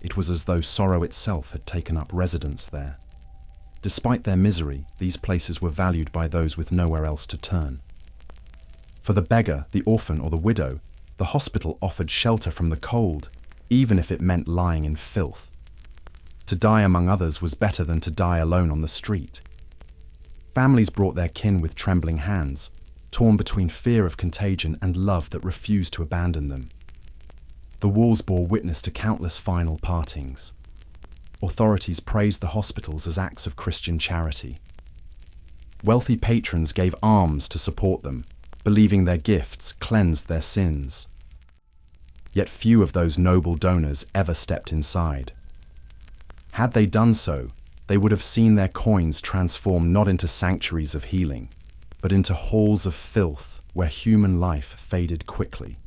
It was as though sorrow itself had taken up residence there. Despite their misery, these places were valued by those with nowhere else to turn. For the beggar, the orphan, or the widow, the hospital offered shelter from the cold, even if it meant lying in filth. To die among others was better than to die alone on the street. Families brought their kin with trembling hands, torn between fear of contagion and love that refused to abandon them. The walls bore witness to countless final partings. Authorities praised the hospitals as acts of Christian charity. Wealthy patrons gave alms to support them, believing their gifts cleansed their sins. Yet few of those noble donors ever stepped inside. Had they done so, they would have seen their coins transform not into sanctuaries of healing, but into halls of filth where human life faded quickly.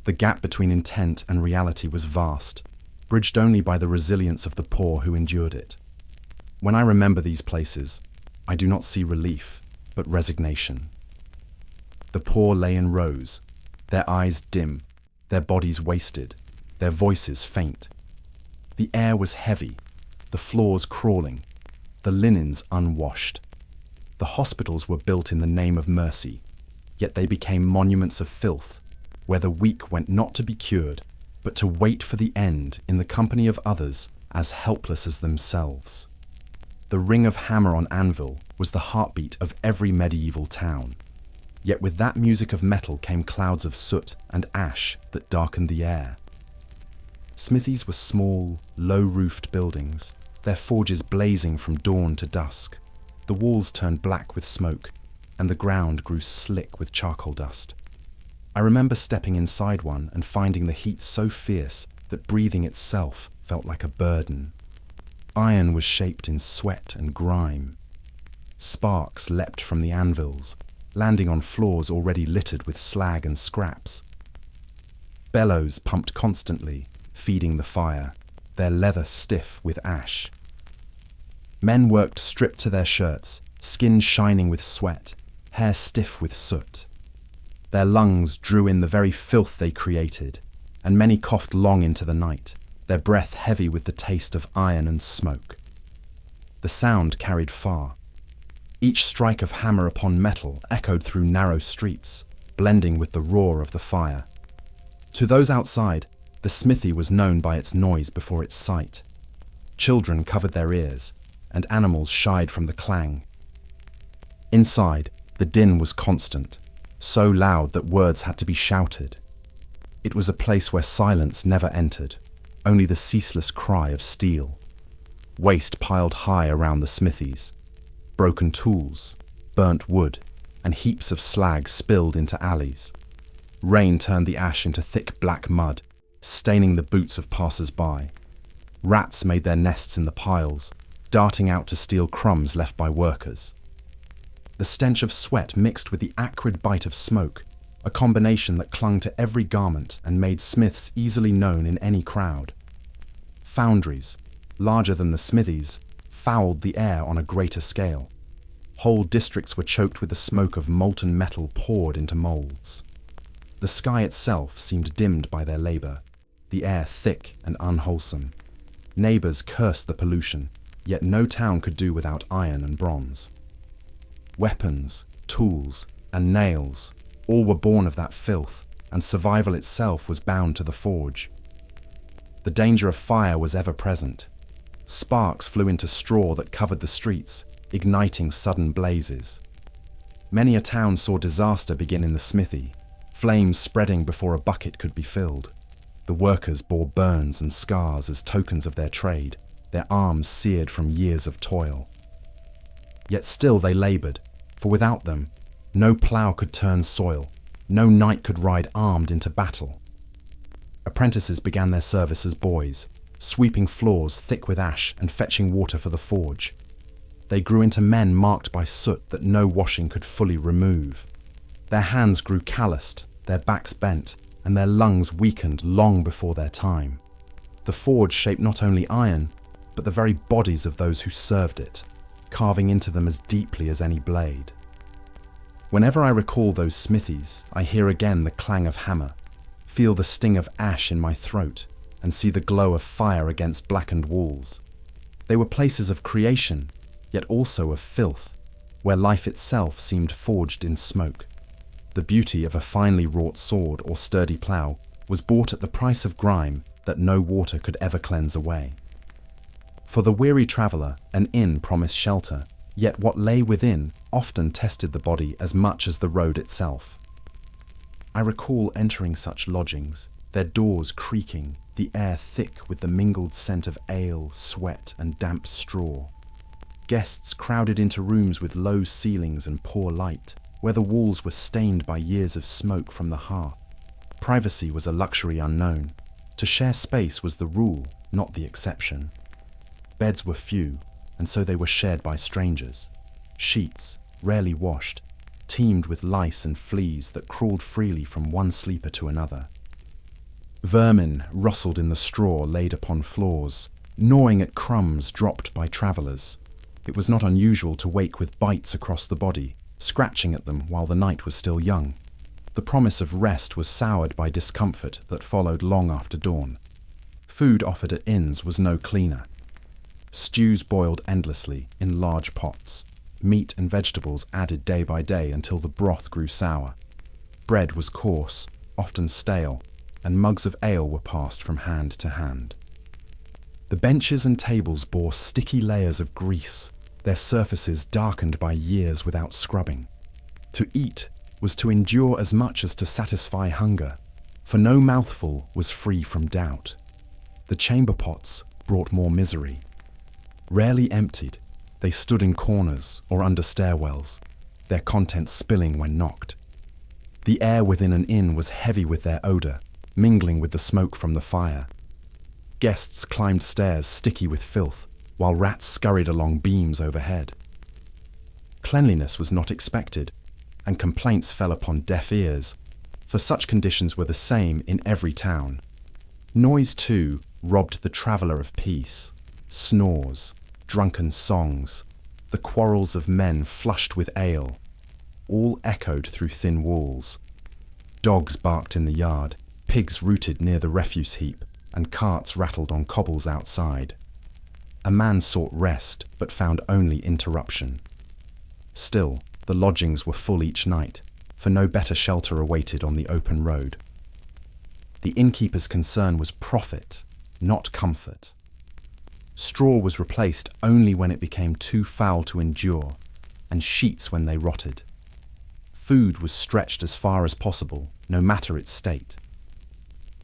The gap between intent and reality was vast, bridged only by the resilience of the poor who endured it. When I remember these places, I do not see relief, but resignation. The poor lay in rows, their eyes dim, their bodies wasted, their voices faint. The air was heavy, the floors crawling, the linens unwashed. The hospitals were built in the name of mercy, yet they became monuments of filth, where the weak went not to be cured, but to wait for the end in the company of others as helpless as themselves. The ring of hammer on anvil was the heartbeat of every medieval town. Yet with that music of metal came clouds of soot and ash that darkened the air. Smithies were small, low-roofed buildings, their forges blazing from dawn to dusk. The walls turned black with smoke, and the ground grew slick with charcoal dust. I remember stepping inside one and finding the heat so fierce that breathing itself felt like a burden. Iron was shaped in sweat and grime. Sparks leapt from the anvils, landing on floors already littered with slag and scraps. Bellows pumped constantly, feeding the fire, their leather stiff with ash. Men worked stripped to their shirts, skin shining with sweat, hair stiff with soot. Their lungs drew in the very filth they created, and many coughed long into the night, their breath heavy with the taste of iron and smoke. The sound carried far. Each strike of hammer upon metal echoed through narrow streets, blending with the roar of the fire. To those outside, the smithy was known by its noise before its sight. Children covered their ears, and animals shied from the clang. Inside, the din was constant, so loud that words had to be shouted. It was a place where silence never entered, only the ceaseless cry of steel. Waste piled high around the smithies. Broken tools, burnt wood, and heaps of slag spilled into alleys. Rain turned the ash into thick black mud, staining the boots of passers-by. Rats made their nests in the piles, darting out to steal crumbs left by workers. The stench of sweat mixed with the acrid bite of smoke, a combination that clung to every garment and made smiths easily known in any crowd. Foundries, larger than the smithies, fouled the air on a greater scale. Whole districts were choked with the smoke of molten metal poured into moulds. The sky itself seemed dimmed by their labor, the air thick and unwholesome. Neighbors cursed the pollution, yet no town could do without iron and bronze. Weapons, tools, and nails, all were born of that filth, and survival itself was bound to the forge. The danger of fire was ever present. Sparks flew into straw that covered the streets, igniting sudden blazes. Many a town saw disaster begin in the smithy, flames spreading before a bucket could be filled. The workers bore burns and scars as tokens of their trade, their arms seared from years of toil. Yet still they labored, for without them, no plough could turn soil, no knight could ride armed into battle. Apprentices began their service as boys, sweeping floors thick with ash and fetching water for the forge. They grew into men marked by soot that no washing could fully remove. Their hands grew calloused, their backs bent, and their lungs weakened long before their time. The forge shaped not only iron, but the very bodies of those who served it, carving into them as deeply as any blade. Whenever I recall those smithies, I hear again the clang of hammer, feel the sting of ash in my throat, and see the glow of fire against blackened walls. They were places of creation, yet also of filth, where life itself seemed forged in smoke. The beauty of a finely wrought sword or sturdy plough was bought at the price of grime that no water could ever cleanse away. For the weary traveller, an inn promised shelter, yet what lay within often tested the body as much as the road itself. I recall entering such lodgings, their doors creaking, the air thick with the mingled scent of ale, sweat, and damp straw. Guests crowded into rooms with low ceilings and poor light, where the walls were stained by years of smoke from the hearth. Privacy was a luxury unknown. To share space was the rule, not the exception. Beds were few, and so they were shared by strangers. Sheets, rarely washed, teemed with lice and fleas that crawled freely from one sleeper to another. Vermin rustled in the straw laid upon floors, gnawing at crumbs dropped by travellers. It was not unusual to wake with bites across the body, scratching at them while the night was still young. The promise of rest was soured by discomfort that followed long after dawn. Food offered at inns was no cleaner. Stews boiled endlessly in large pots, meat and vegetables added day by day until the broth grew sour. Bread was coarse, often stale, and mugs of ale were passed from hand to hand. The benches and tables bore sticky layers of grease, their surfaces darkened by years without scrubbing. To eat was to endure as much as to satisfy hunger, for no mouthful was free from doubt. The chamber pots brought more misery. Rarely emptied, They stood in corners or under stairwells, their contents spilling when knocked. The air within an inn was heavy with their odour, mingling with the smoke from the fire. Guests climbed stairs sticky with filth, while rats scurried along beams overhead. Cleanliness was not expected, and complaints fell upon deaf ears, for such conditions were the same in every town. Noise, too, robbed the traveller of peace. Snores, drunken songs, the quarrels of men flushed with ale, all echoed through thin walls. Dogs barked in the yard, pigs rooted near the refuse heap, and carts rattled on cobbles outside. A man sought rest, but found only interruption. Still, the lodgings were full each night, for no better shelter awaited on the open road. The innkeeper's concern was profit, not comfort. Straw was replaced only when it became too foul to endure, and sheets when they rotted. Food was stretched as far as possible, no matter its state.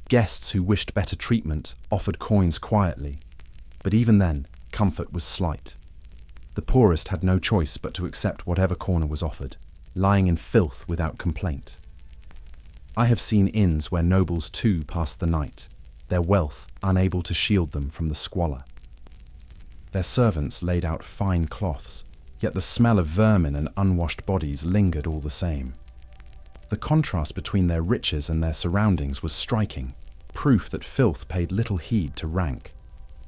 Guests who wished better treatment offered coins quietly, but even then, comfort was slight. The poorest had no choice but to accept whatever corner was offered, lying in filth without complaint. I have seen inns where nobles too passed the night, their wealth unable to shield them from the squalor. Their servants laid out fine cloths, yet the smell of vermin and unwashed bodies lingered all the same. The contrast between their riches and their surroundings was striking, proof that filth paid little heed to rank.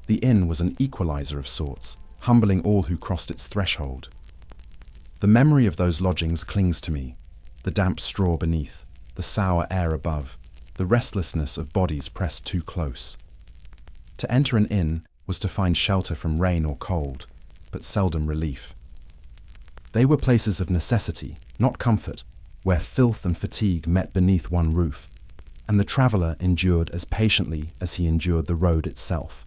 The inn was an equalizer of sorts, humbling all who crossed its threshold. The memory of those lodgings clings to me, the damp straw beneath, the sour air above, the restlessness of bodies pressed too close. To enter an inn was to find shelter from rain or cold, but seldom relief. They were places of necessity, not comfort, where filth and fatigue met beneath one roof, and the traveller endured as patiently as he endured the road itself.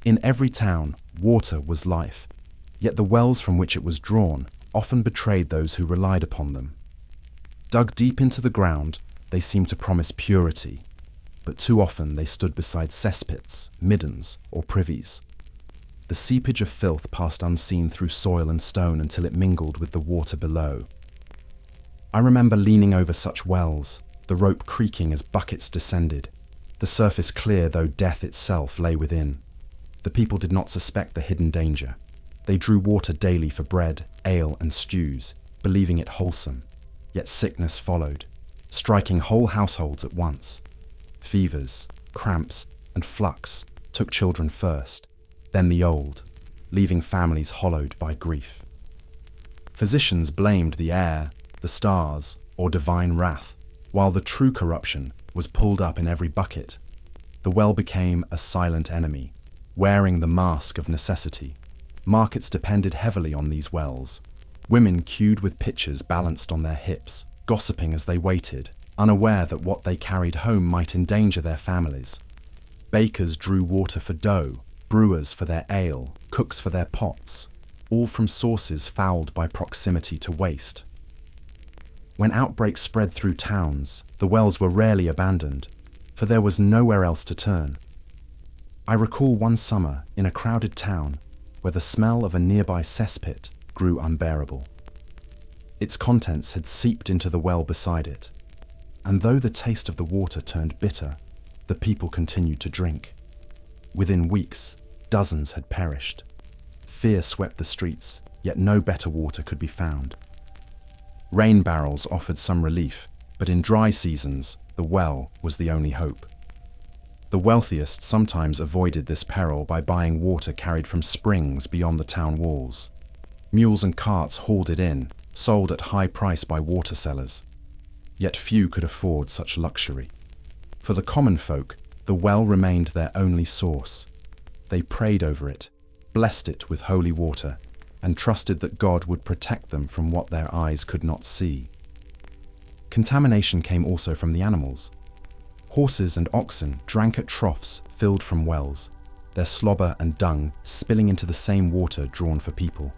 In every town, water was life, yet the wells from which it was drawn often betrayed those who relied upon them. Dug deep into the ground, they seemed to promise purity, but too often they stood beside cesspits, middens, or privies. The seepage of filth passed unseen through soil and stone until it mingled with the water below. I remember leaning over such wells, the rope creaking as buckets descended, the surface clear though death itself lay within. The people did not suspect the hidden danger. They drew water daily for bread, ale, and stews, believing it wholesome. Yet sickness followed, striking whole households at once. Fevers, cramps, and flux took children first, then the old, leaving families hollowed by grief. Physicians blamed the air, the stars, or divine wrath, while the true corruption was pulled up in every bucket. The well became a silent enemy, wearing the mask of necessity. Markets depended heavily on these wells. Women queued with pitchers balanced on their hips, gossiping as they waited, unaware that what they carried home might endanger their families. Bakers drew water for dough, brewers for their ale, cooks for their pots, all from sources fouled by proximity to waste. When outbreaks spread through towns, the wells were rarely abandoned, for there was nowhere else to turn. I recall one summer in a crowded town where the smell of a nearby cesspit grew unbearable. Its contents had seeped into the well beside it, and though the taste of the water turned bitter, the people continued to drink. Within weeks, dozens had perished. Fear swept the streets, yet no better water could be found. Rain barrels offered some relief, but in dry seasons, the well was the only hope. The wealthiest sometimes avoided this peril by buying water carried from springs beyond the town walls. Mules and carts hauled it in, sold at high price by water sellers. Yet few could afford such luxury. For the common folk, the well remained their only source. They prayed over it, blessed it with holy water, and trusted that God would protect them from what their eyes could not see. Contamination came also from the animals. Horses and oxen drank at troughs filled from wells, their slobber and dung spilling into the same water drawn for people.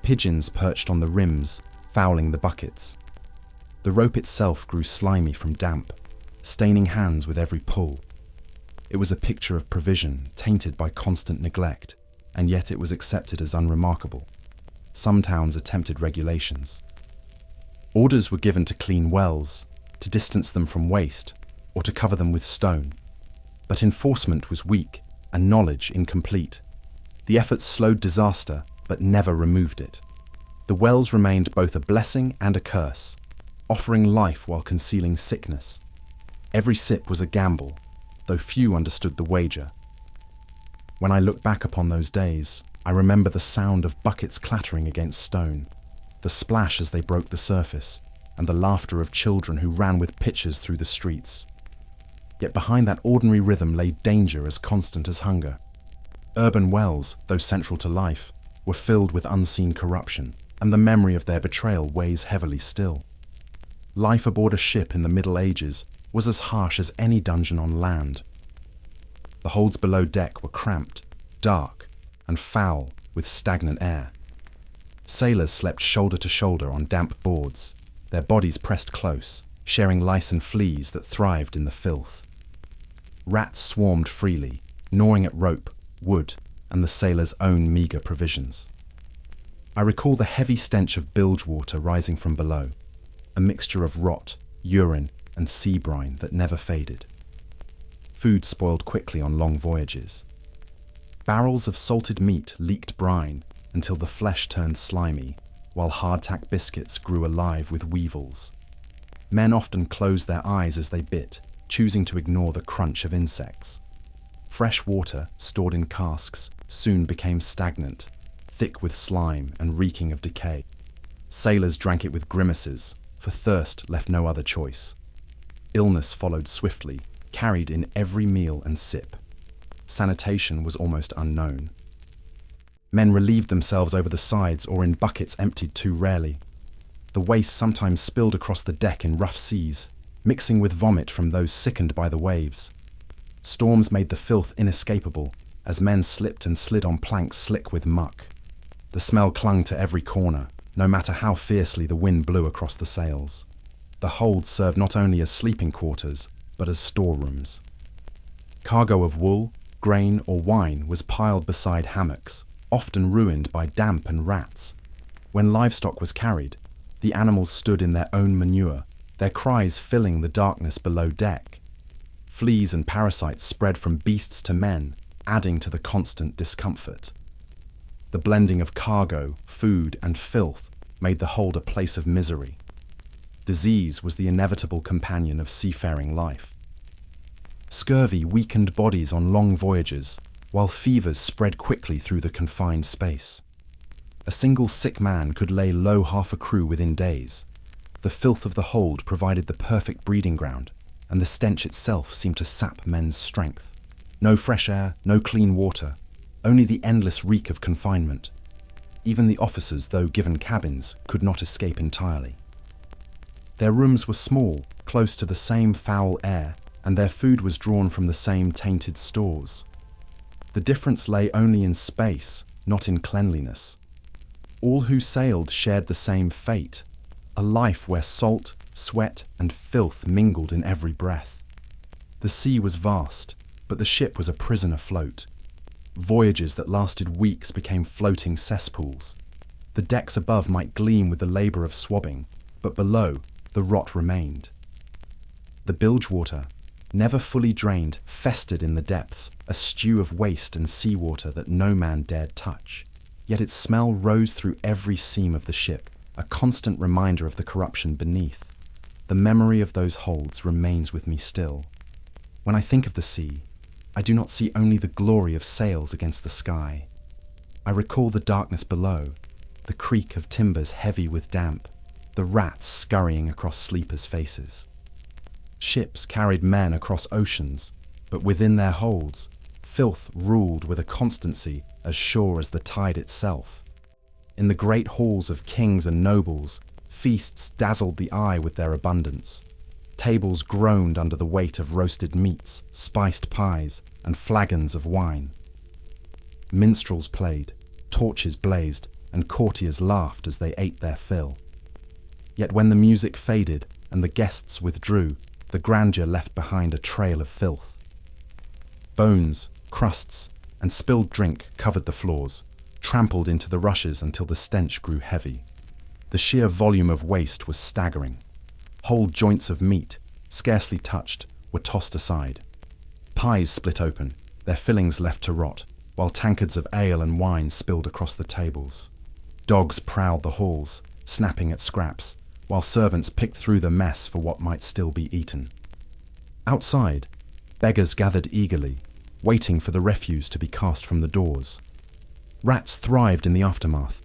Pigeons perched on the rims, fouling the buckets. The rope itself grew slimy from damp, staining hands with every pull. It was a picture of provision tainted by constant neglect, and yet it was accepted as unremarkable. Some towns attempted regulations. Orders were given to clean wells, to distance them from waste, or to cover them with stone. But enforcement was weak and knowledge incomplete. The efforts slowed disaster, but never removed it. The wells remained both a blessing and a curse, offering life while concealing sickness. Every sip was a gamble, though few understood the wager. When I look back upon those days, I remember the sound of buckets clattering against stone, the splash as they broke the surface, and the laughter of children who ran with pitchers through the streets. Yet behind that ordinary rhythm lay danger as constant as hunger. Urban wells, though central to life, were filled with unseen corruption, and the memory of their betrayal weighs heavily still. Life aboard a ship in the Middle Ages was as harsh as any dungeon on land. The holds below deck were cramped, dark, and foul with stagnant air. Sailors slept shoulder to shoulder on damp boards, their bodies pressed close, sharing lice and fleas that thrived in the filth. Rats swarmed freely, gnawing at rope, wood, and the sailors' own meagre provisions. I recall the heavy stench of bilge water rising from below, a mixture of rot, urine, and sea brine that never faded. Food spoiled quickly on long voyages. Barrels of salted meat leaked brine until the flesh turned slimy, while hardtack biscuits grew alive with weevils. Men often closed their eyes as they bit, choosing to ignore the crunch of insects. Fresh water, stored in casks, soon became stagnant, thick with slime and reeking of decay. Sailors drank it with grimaces, for thirst left no other choice. Illness followed swiftly, carried in every meal and sip. Sanitation was almost unknown. Men relieved themselves over the sides or in buckets emptied too rarely. The waste sometimes spilled across the deck in rough seas, mixing with vomit from those sickened by the waves. Storms made the filth inescapable, as men slipped and slid on planks slick with muck. The smell clung to every corner, no matter how fiercely the wind blew across the sails. The holds served not only as sleeping quarters, but as storerooms. Cargo of wool, grain, or wine was piled beside hammocks, often ruined by damp and rats. When livestock was carried, the animals stood in their own manure, their cries filling the darkness below deck. Fleas and parasites spread from beasts to men, adding to the constant discomfort. The blending of cargo, food, and filth made the hold a place of misery. Disease was the inevitable companion of seafaring life. Scurvy weakened bodies on long voyages, while fevers spread quickly through the confined space. A single sick man could lay low half a crew within days. The filth of the hold provided the perfect breeding ground, and the stench itself seemed to sap men's strength. No fresh air, no clean water, only the endless reek of confinement. Even the officers, though given cabins, could not escape entirely. Their rooms were small, close to the same foul air, and their food was drawn from the same tainted stores. The difference lay only in space, not in cleanliness. All who sailed shared the same fate, a life where salt, sweat, and filth mingled in every breath. The sea was vast, but the ship was a prison afloat. Voyages that lasted weeks became floating cesspools. The decks above might gleam with the labour of swabbing, but below, the rot remained. The bilge water, never fully drained, festered in the depths, a stew of waste and seawater that no man dared touch. Yet its smell rose through every seam of the ship, a constant reminder of the corruption beneath. The memory of those holds remains with me still. When I think of the sea, I do not see only the glory of sails against the sky. I recall the darkness below, the creak of timbers heavy with damp, the rats scurrying across sleepers' faces. Ships carried men across oceans, but within their holds, filth ruled with a constancy as sure as the tide itself. In the great halls of kings and nobles, feasts dazzled the eye with their abundance. Tables groaned under the weight of roasted meats, spiced pies, and flagons of wine. Minstrels played, torches blazed, and courtiers laughed as they ate their fill. Yet when the music faded and the guests withdrew, the grandeur left behind a trail of filth. Bones, crusts, and spilled drink covered the floors, trampled into the rushes until the stench grew heavy. The sheer volume of waste was staggering. Whole joints of meat, scarcely touched, were tossed aside. Pies split open, their fillings left to rot, while tankards of ale and wine spilled across the tables. Dogs prowled the halls, snapping at scraps, while servants picked through the mess for what might still be eaten. Outside, beggars gathered eagerly, waiting for the refuse to be cast from the doors. Rats thrived in the aftermath.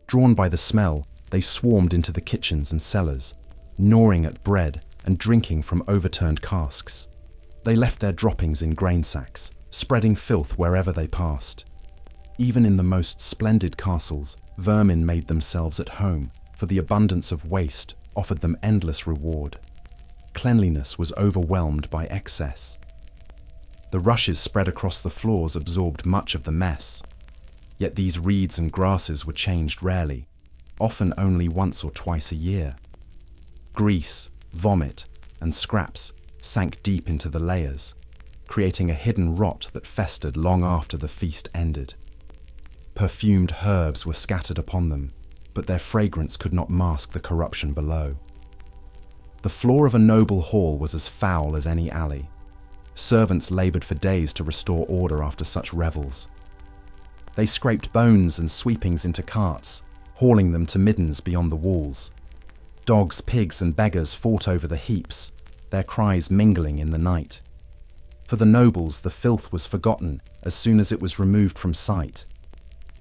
Drawn by the smell, they swarmed into the kitchens and cellars, gnawing at bread and drinking from overturned casks. They left their droppings in grain sacks, spreading filth wherever they passed. Even in the most splendid castles, vermin made themselves at home, for the abundance of waste offered them endless reward. Cleanliness was overwhelmed by excess. The rushes spread across the floors absorbed much of the mess. Yet these reeds and grasses were changed rarely, often only once or twice a year. Grease, vomit, and scraps sank deep into the layers, creating a hidden rot that festered long after the feast ended. Perfumed herbs were scattered upon them, but their fragrance could not mask the corruption below. The floor of a noble hall was as foul as any alley. Servants labored for days to restore order after such revels. They scraped bones and sweepings into carts, hauling them to middens beyond the walls. Dogs, pigs, and beggars fought over the heaps, their cries mingling in the night. For the nobles, the filth was forgotten as soon as it was removed from sight.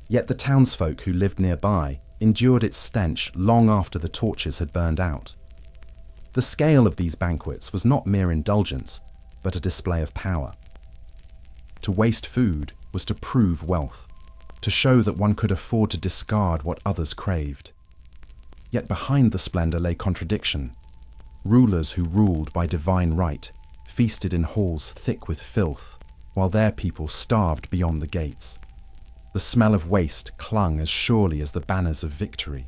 Yet the townsfolk who lived nearby endured its stench long after the torches had burned out. The scale of these banquets was not mere indulgence, but a display of power. To waste food was to prove wealth, to show that one could afford to discard what others craved. Yet behind the splendor lay contradiction. Rulers who ruled by divine right feasted in halls thick with filth, while their people starved beyond the gates. The smell of waste clung as surely as the banners of victory.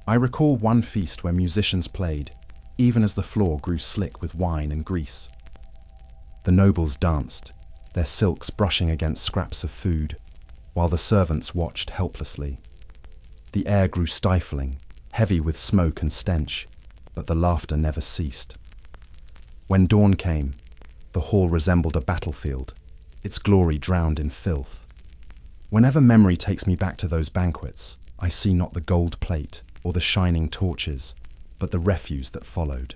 I recall one feast where musicians played, even as the floor grew slick with wine and grease. The nobles danced, their silks brushing against scraps of food, while the servants watched helplessly. The air grew stifling, heavy with smoke and stench, but the laughter never ceased. When dawn came, the hall resembled a battlefield, its glory drowned in filth. Whenever memory takes me back to those banquets, I see not the gold plate or the shining torches, but the refuse that followed.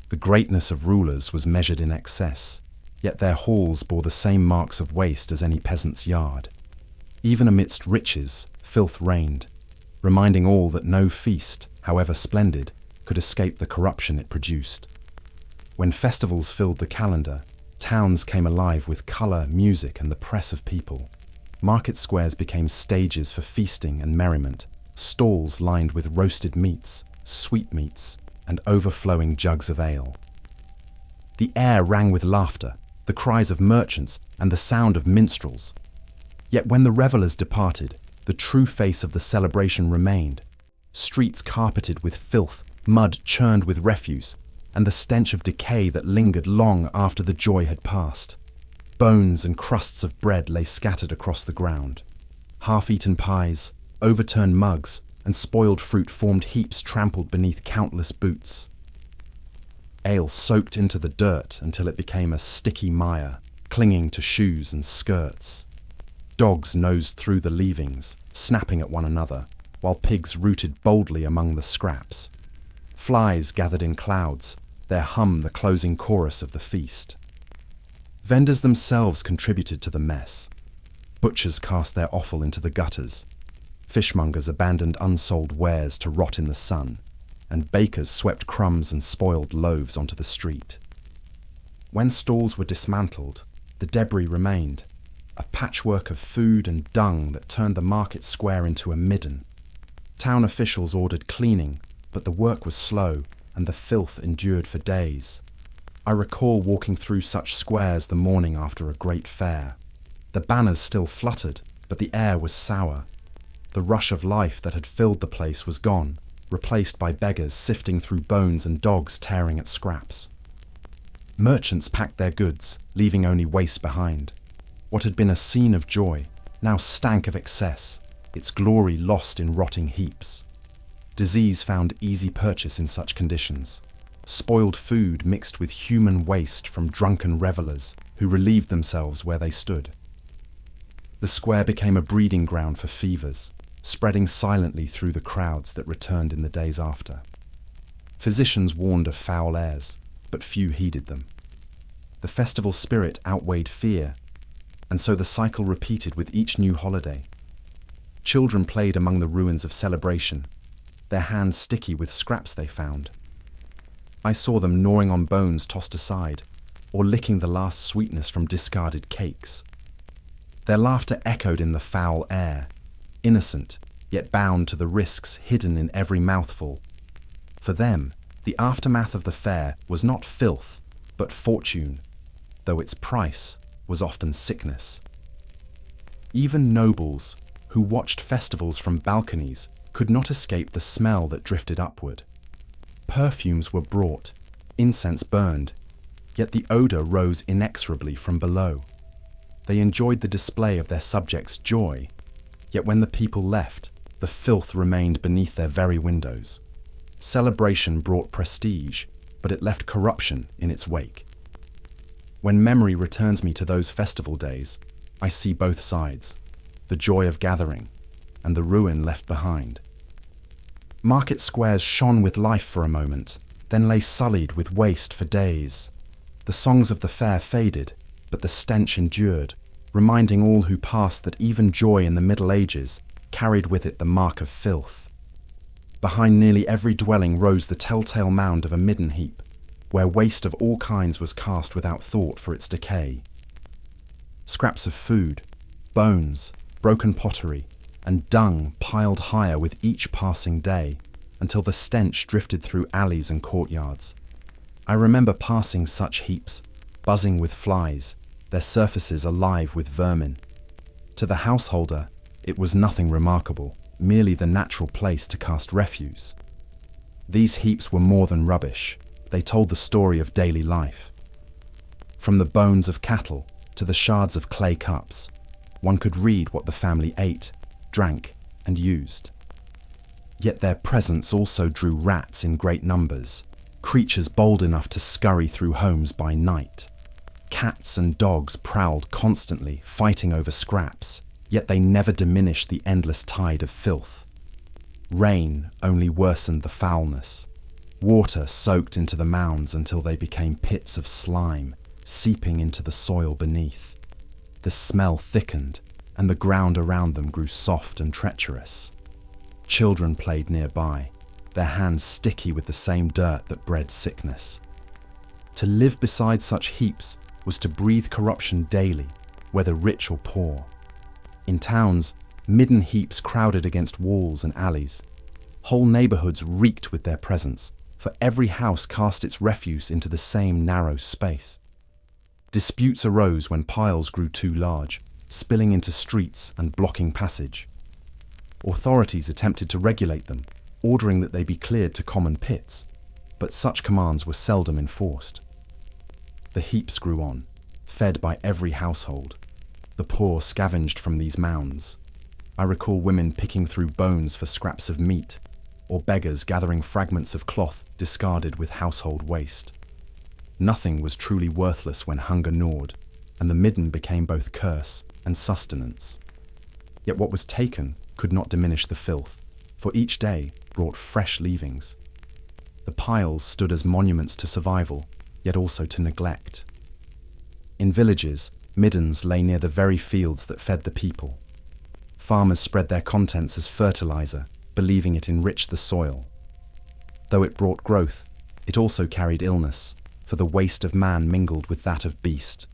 The greatness of rulers was measured in excess, yet their halls bore the same marks of waste as any peasant's yard. Even amidst riches, filth reigned, reminding all that no feast, however splendid, could escape the corruption it produced. When festivals filled the calendar, towns came alive with colour, music, and the press of people. Market squares became stages for feasting and merriment, stalls lined with roasted meats, sweetmeats, and overflowing jugs of ale. The air rang with laughter, the cries of merchants, and the sound of minstrels. Yet when the revellers departed, the true face of the celebration remained. Streets carpeted with filth, mud churned with refuse, and the stench of decay that lingered long after the joy had passed. Bones and crusts of bread lay scattered across the ground. Half-eaten pies, overturned mugs, and spoiled fruit formed heaps trampled beneath countless boots. Ale soaked into the dirt until it became a sticky mire, clinging to shoes and skirts. Dogs nosed through the leavings, snapping at one another, while pigs rooted boldly among the scraps. Flies gathered in clouds, their hum the closing chorus of the feast. Vendors themselves contributed to the mess. Butchers cast their offal into the gutters. Fishmongers abandoned unsold wares to rot in the sun, and bakers swept crumbs and spoiled loaves onto the street. When stalls were dismantled, the debris remained, a patchwork of food and dung that turned the market square into a midden. Town officials ordered cleaning, but the work was slow, and the filth endured for days. I recall walking through such squares the morning after a great fair. The banners still fluttered, but the air was sour. The rush of life that had filled the place was gone, replaced by beggars sifting through bones and dogs tearing at scraps. Merchants packed their goods, leaving only waste behind. What had been a scene of joy now stank of excess, its glory lost in rotting heaps. Disease found easy purchase in such conditions. Spoiled food mixed with human waste from drunken revelers who relieved themselves where they stood. The square became a breeding ground for fevers, spreading silently through the crowds that returned in the days after. Physicians warned of foul airs, but few heeded them. The festival spirit outweighed fear, and so the cycle repeated with each new holiday. Children played among the ruins of celebration, their hands sticky with scraps they found. I saw them gnawing on bones tossed aside, or licking the last sweetness from discarded cakes. Their laughter echoed in the foul air, innocent, yet bound to the risks hidden in every mouthful. For them, the aftermath of the fair was not filth, but fortune, though its price was often sickness. Even nobles, who watched festivals from balconies, could not escape the smell that drifted upward. Perfumes were brought, incense burned, yet the odor rose inexorably from below. They enjoyed the display of their subjects' joy, yet when the people left, the filth remained beneath their very windows. Celebration brought prestige, but it left corruption in its wake. When memory returns me to those festival days, I see both sides, the joy of gathering and the ruin left behind. Market squares shone with life for a moment, then lay sullied with waste for days. The songs of the fair faded, but the stench endured, reminding all who passed that even joy in the Middle Ages carried with it the mark of filth. Behind nearly every dwelling rose the telltale mound of a midden heap, where waste of all kinds was cast without thought for its decay. Scraps of food, bones, broken pottery, and dung piled higher with each passing day, until the stench drifted through alleys and courtyards. I remember passing such heaps, buzzing with flies, their surfaces alive with vermin. To the householder, it was nothing remarkable, merely the natural place to cast refuse. These heaps were more than rubbish. They told the story of daily life. From the bones of cattle to the shards of clay cups, one could read what the family ate, drank, and used. Yet their presence also drew rats in great numbers, creatures bold enough to scurry through homes by night. Cats and dogs prowled constantly, fighting over scraps, yet they never diminished the endless tide of filth. Rain only worsened the foulness. Water soaked into the mounds until they became pits of slime, seeping into the soil beneath. The smell thickened, and the ground around them grew soft and treacherous. Children played nearby, their hands sticky with the same dirt that bred sickness. To live beside such heaps was to breathe corruption daily, whether rich or poor. In towns, midden heaps crowded against walls and alleys. Whole neighborhoods reeked with their presence, for every house cast its refuse into the same narrow space. Disputes arose when piles grew too large, spilling into streets and blocking passage. Authorities attempted to regulate them, ordering that they be cleared to common pits, but such commands were seldom enforced. The heaps grew on, fed by every household. The poor scavenged from these mounds. I recall women picking through bones for scraps of meat, or beggars gathering fragments of cloth discarded with household waste. Nothing was truly worthless when hunger gnawed, and the midden became both curse and sustenance. Yet what was taken could not diminish the filth, for each day brought fresh leavings. The piles stood as monuments to survival, yet also to neglect. In villages, middens lay near the very fields that fed the people. Farmers spread their contents as fertilizer, believing it enriched the soil. Though it brought growth, it also carried illness, for the waste of man mingled with that of beast.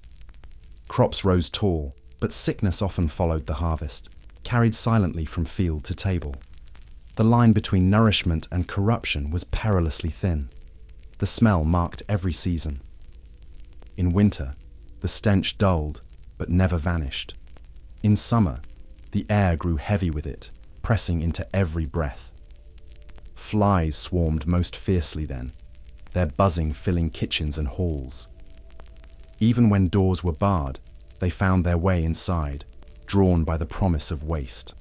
Crops rose tall, but sickness often followed the harvest, carried silently from field to table. The line between nourishment and corruption was perilously thin. The smell marked every season. In winter, the stench dulled, but never vanished. In summer, the air grew heavy with it, pressing into every breath. Flies swarmed most fiercely then, their buzzing filling kitchens and halls. Even when doors were barred, they found their way inside, drawn by the promise of waste.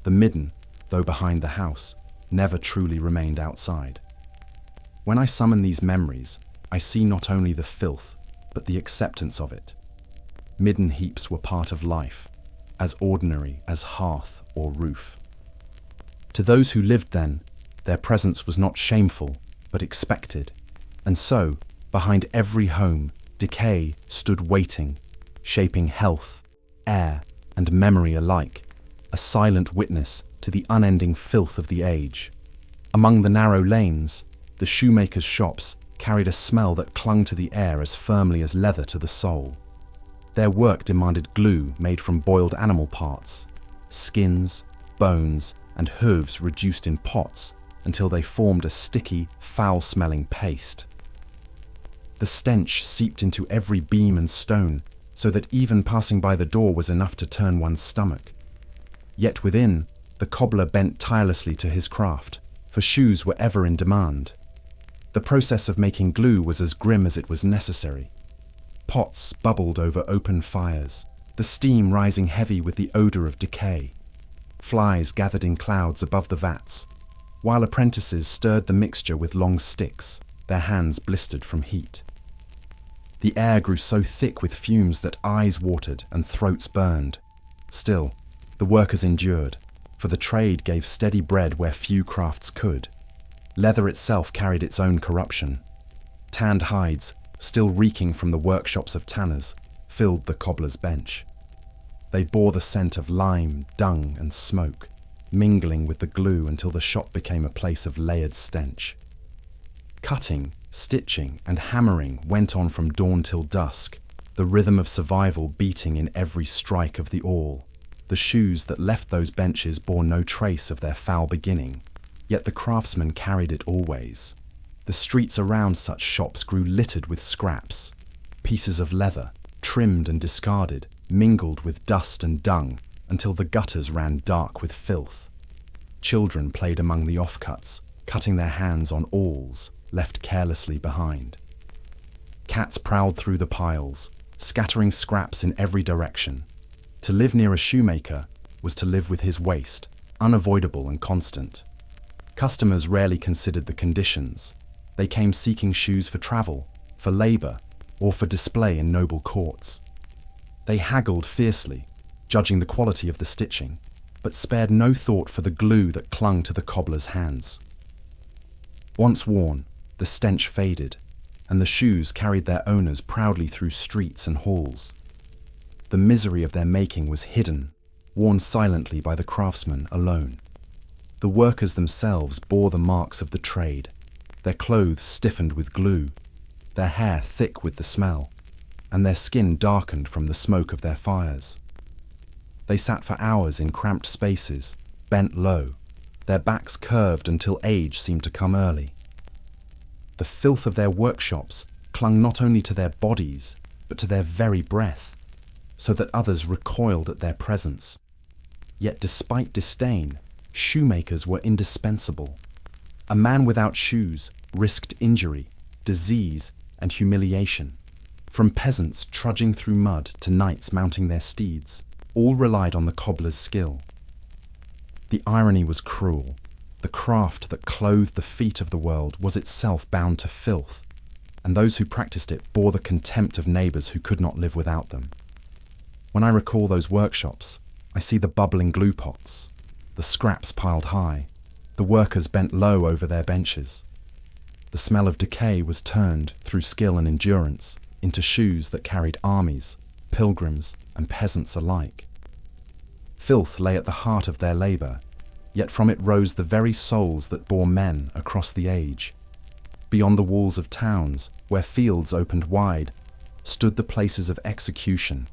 The midden, though behind the house, never truly remained outside. When I summon these memories, I see not only the filth, but the acceptance of it. Midden heaps were part of life, as ordinary as hearth or roof. To those who lived then, their presence was not shameful, but expected, and so, behind every home, decay stood waiting, shaping health, air, and memory alike, a silent witness to the unending filth of the age. Among the narrow lanes, the shoemakers' shops carried a smell that clung to the air as firmly as leather to the soul. Their work demanded glue made from boiled animal parts, skins, bones, and hooves reduced in pots until they formed a sticky, foul-smelling paste. The stench seeped into every beam and stone, so that even passing by the door was enough to turn one's stomach. Yet within, the cobbler bent tirelessly to his craft, for shoes were ever in demand. The process of making glue was as grim as it was necessary. Pots bubbled over open fires, the steam rising heavy with the odour of decay. Flies gathered in clouds above the vats, while apprentices stirred the mixture with long sticks, their hands blistered from heat. The air grew so thick with fumes that eyes watered and throats burned. Still, the workers endured, for the trade gave steady bread where few crafts could. Leather itself carried its own corruption. Tanned hides, still reeking from the workshops of tanners, filled the cobbler's bench. They bore the scent of lime, dung, and smoke, mingling with the glue until the shop became a place of layered stench. Cutting, stitching, and hammering went on from dawn till dusk, the rhythm of survival beating in every strike of the awl. The shoes that left those benches bore no trace of their foul beginning, yet the craftsmen carried it always. The streets around such shops grew littered with scraps. Pieces of leather, trimmed and discarded, mingled with dust and dung until the gutters ran dark with filth. Children played among the offcuts, cutting their hands on awls left carelessly behind. Cats prowled through the piles, scattering scraps in every direction. To live near a shoemaker was to live with his waste, unavoidable and constant. Customers rarely considered the conditions. They came seeking shoes for travel, for labour, or for display in noble courts. They haggled fiercely, judging the quality of the stitching, but spared no thought for the glue that clung to the cobbler's hands. Once worn, the stench faded, and the shoes carried their owners proudly through streets and halls. The misery of their making was hidden, worn silently by the craftsman alone. The workers themselves bore the marks of the trade, their clothes stiffened with glue, their hair thick with the smell, and their skin darkened from the smoke of their fires. They sat for hours in cramped spaces, bent low, their backs curved until age seemed to come early. The filth of their workshops clung not only to their bodies, but to their very breath, so that others recoiled at their presence. Yet despite disdain, shoemakers were indispensable. A man without shoes risked injury, disease, and humiliation. From peasants trudging through mud to knights mounting their steeds, all relied on the cobbler's skill. The irony was cruel. The craft that clothed the feet of the world was itself bound to filth, and those who practiced it bore the contempt of neighbours who could not live without them. When I recall those workshops, I see the bubbling glue pots, the scraps piled high, the workers bent low over their benches. The smell of decay was turned, through skill and endurance, into shoes that carried armies, pilgrims, and peasants alike. Filth lay at the heart of their labour, yet from it rose the very souls that bore men across the age. Beyond the walls of towns, where fields opened wide, stood the places of execution.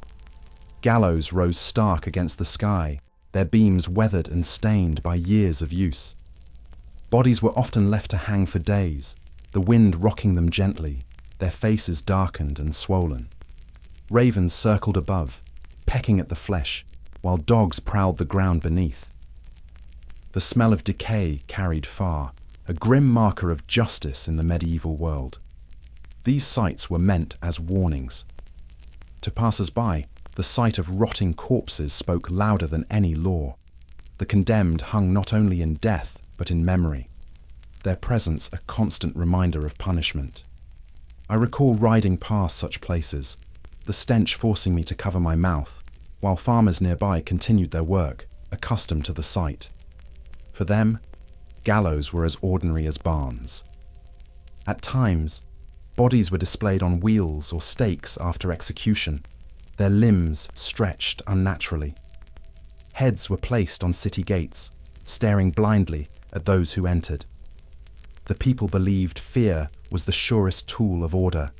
Gallows rose stark against the sky, their beams weathered and stained by years of use. Bodies were often left to hang for days, the wind rocking them gently, their faces darkened and swollen. Ravens circled above, pecking at the flesh, while dogs prowled the ground beneath. The smell of decay carried far, a grim marker of justice in the medieval world. These sights were meant as warnings. To passers-by, The sight of rotting corpses spoke louder than any law. The condemned hung not only in death, but in memory, their presence a constant reminder of punishment. I recall riding past such places, the stench forcing me to cover my mouth, while farmers nearby continued their work, accustomed to the sight. For them, gallows were as ordinary as barns. At times, bodies were displayed on wheels or stakes after execution, their limbs stretched unnaturally. Heads were placed on city gates, staring blindly at those who entered. The people believed fear was the surest tool of order,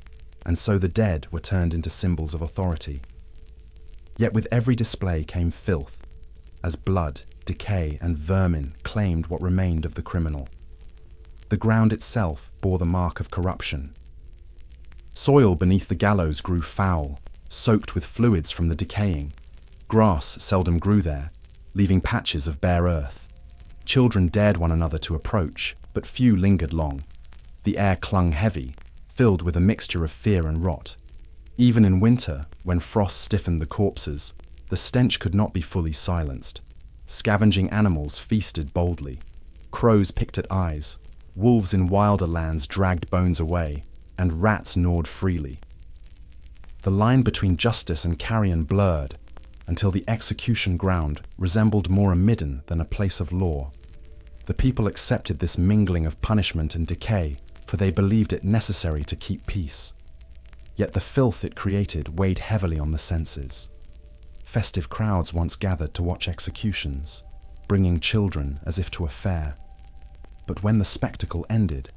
and so the dead were turned into symbols of authority. Yet with every display came filth, as blood, decay, and vermin claimed what remained of the criminal. The ground itself bore the mark of corruption. Soil beneath the gallows grew foul, soaked with fluids from the decaying. Grass seldom grew there, leaving patches of bare earth. Children dared one another to approach, but few lingered long. The air clung heavy, filled with a mixture of fear and rot. Even in winter, when frost stiffened the corpses, the stench could not be fully silenced. Scavenging animals feasted boldly. Crows picked at eyes, wolves in wilder lands dragged bones away, and rats gnawed freely. The line between justice and carrion blurred, until the execution ground resembled more a midden than a place of law. The people accepted this mingling of punishment and decay, for they believed it necessary to keep peace. Yet the filth it created weighed heavily on the senses. Festive crowds once gathered to watch executions, bringing children as if to a fair. But when the spectacle ended,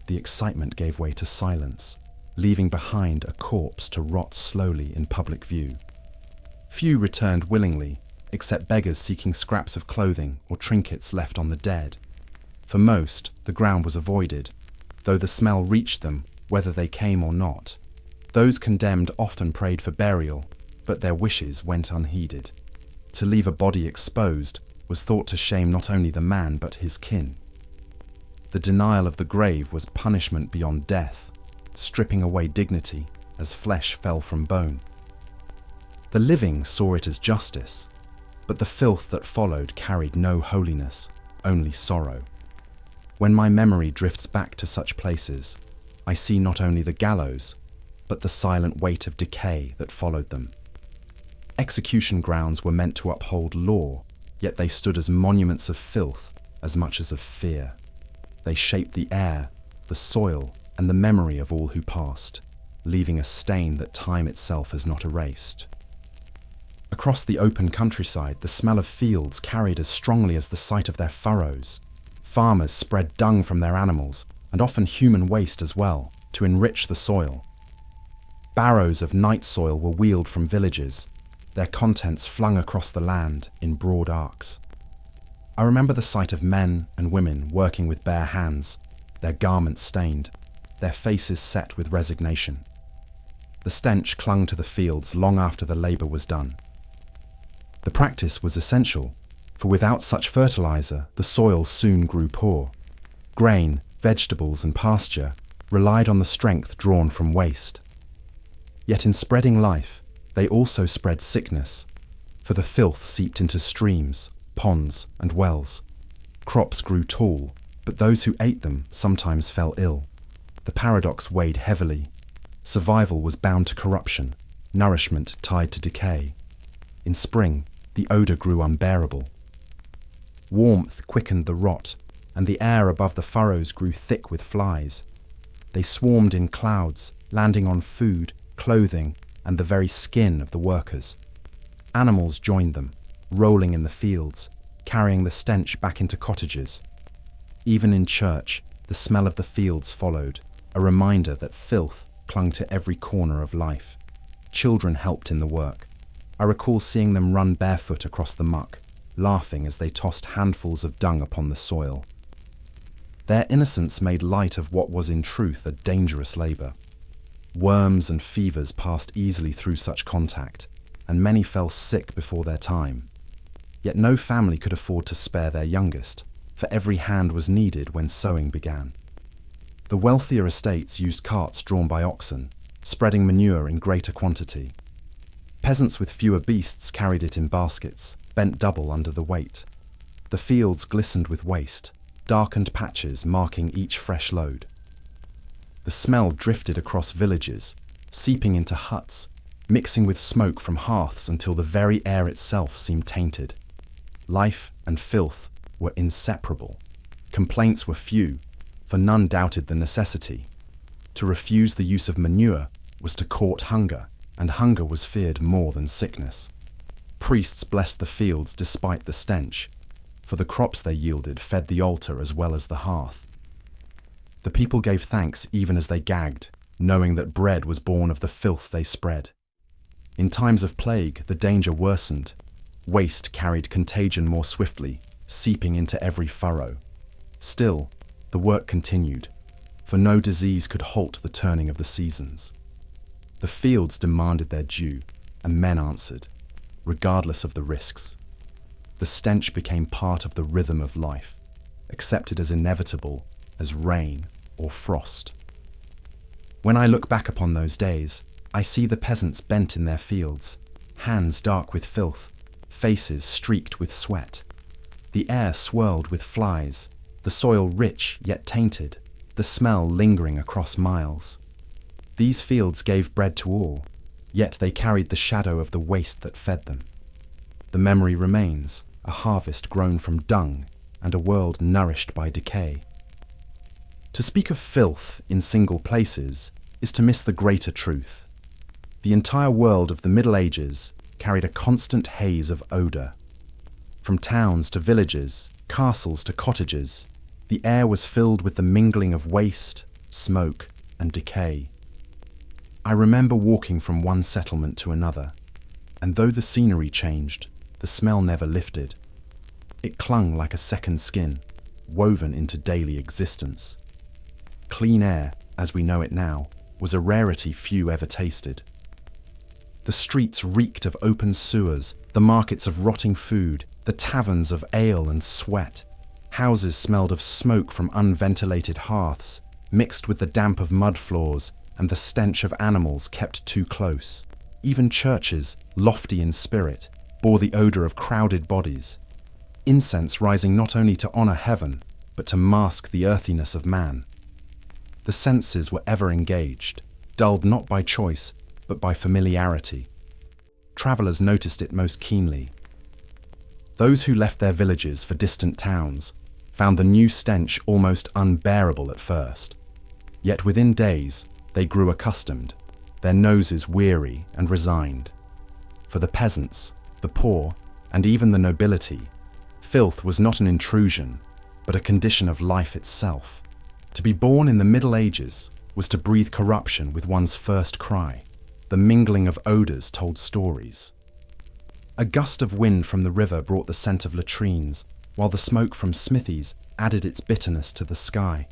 the excitement gave way to silence, leaving behind a corpse to rot slowly in public view. Few returned willingly, except beggars seeking scraps of clothing or trinkets left on the dead. For most, the ground was avoided, though the smell reached them whether they came or not. Those condemned often prayed for burial, but their wishes went unheeded. To leave a body exposed was thought to shame not only the man but his kin. The denial of the grave was punishment beyond death, stripping away dignity as flesh fell from bone. The living saw it as justice, but the filth that followed carried no holiness, only sorrow. When my memory drifts back to such places, I see not only the gallows, but the silent weight of decay that followed them. Execution grounds were meant to uphold law, yet they stood as monuments of filth as much as of fear. They shaped the air, the soil, and the memory of all who passed, leaving a stain that time itself has not erased. Across the open countryside, the smell of fields carried as strongly as the sight of their furrows. Farmers spread dung from their animals, and often human waste as well, to enrich the soil. Barrows of night soil were wheeled from villages, their contents flung across the land in broad arcs. I remember the sight of men and women working with bare hands, their garments stained, their faces set with resignation. The stench clung to the fields long after the labour was done. The practice was essential, for without such fertilizer, the soil soon grew poor. Grain, vegetables, and pasture relied on the strength drawn from waste. Yet in spreading life, they also spread sickness, for the filth seeped into streams, ponds, and wells. Crops grew tall, but those who ate them sometimes fell ill. The paradox weighed heavily. Survival was bound to corruption, nourishment tied to decay. In spring, the odour grew unbearable. Warmth quickened the rot, and the air above the furrows grew thick with flies. They swarmed in clouds, landing on food, clothing, and the very skin of the workers. Animals joined them, rolling in the fields, carrying the stench back into cottages. Even in church, the smell of the fields followed, a reminder that filth clung to every corner of life. Children helped in the work. I recall seeing them run barefoot across the muck, laughing as they tossed handfuls of dung upon the soil. Their innocence made light of what was in truth a dangerous labour. Worms and fevers passed easily through such contact, and many fell sick before their time. Yet no family could afford to spare their youngest, for every hand was needed when sowing began. The wealthier estates used carts drawn by oxen, spreading manure in greater quantity. Peasants with fewer beasts carried it in baskets, bent double under the weight. The fields glistened with waste, darkened patches marking each fresh load. The smell drifted across villages, seeping into huts, mixing with smoke from hearths until the very air itself seemed tainted. Life and filth were inseparable. Complaints were few, for none doubted the necessity. To refuse the use of manure was to court hunger, and hunger was feared more than sickness. Priests blessed the fields despite the stench, for the crops they yielded fed the altar as well as the hearth. The people gave thanks even as they gagged, knowing that bread was born of the filth they spread. In times of plague, the danger worsened. Waste carried contagion more swiftly, seeping into every furrow. Still, the work continued, for no disease could halt the turning of the seasons. The fields demanded their due, and men answered, regardless of the risks. The stench became part of the rhythm of life, accepted as inevitable as rain or frost. When I look back upon those days, I see the peasants bent in their fields, hands dark with filth, faces streaked with sweat. The air swirled with flies, the soil rich yet tainted, the smell lingering across miles. These fields gave bread to all, yet they carried the shadow of the waste that fed them. The memory remains, a harvest grown from dung and a world nourished by decay. To speak of filth in single places is to miss the greater truth. The entire world of the Middle Ages carried a constant haze of odour. From towns to villages, castles to cottages, the air was filled with the mingling of waste, smoke, and decay. I remember walking from one settlement to another, and though the scenery changed, the smell never lifted. It clung like a second skin, woven into daily existence. Clean air, as we know it now, was a rarity few ever tasted. The streets reeked of open sewers, the markets of rotting food, the taverns of ale and sweat. Houses smelled of smoke from unventilated hearths, mixed with the damp of mud floors and the stench of animals kept too close. Even churches, lofty in spirit, bore the odour of crowded bodies. Incense rising not only to honour heaven, but to mask the earthiness of man. The senses were ever engaged, dulled not by choice, but by familiarity. Travellers noticed it most keenly. Those who left their villages for distant towns found the new stench almost unbearable at first. Yet within days, they grew accustomed, their noses weary and resigned. For the peasants, the poor, and even the nobility, filth was not an intrusion, but a condition of life itself. To be born in the Middle Ages was to breathe corruption with one's first cry. The mingling of odours told stories. A gust of wind from the river brought the scent of latrines, while the smoke from smithies added its bitterness to the sky.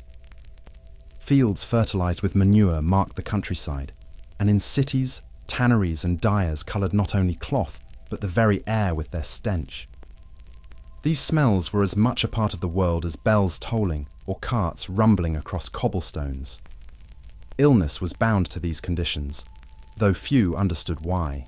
Fields fertilised with manure marked the countryside, and in cities, tanneries and dyers coloured not only cloth, but the very air with their stench. These smells were as much a part of the world as bells tolling or carts rumbling across cobblestones. Illness was bound to these conditions, though few understood why.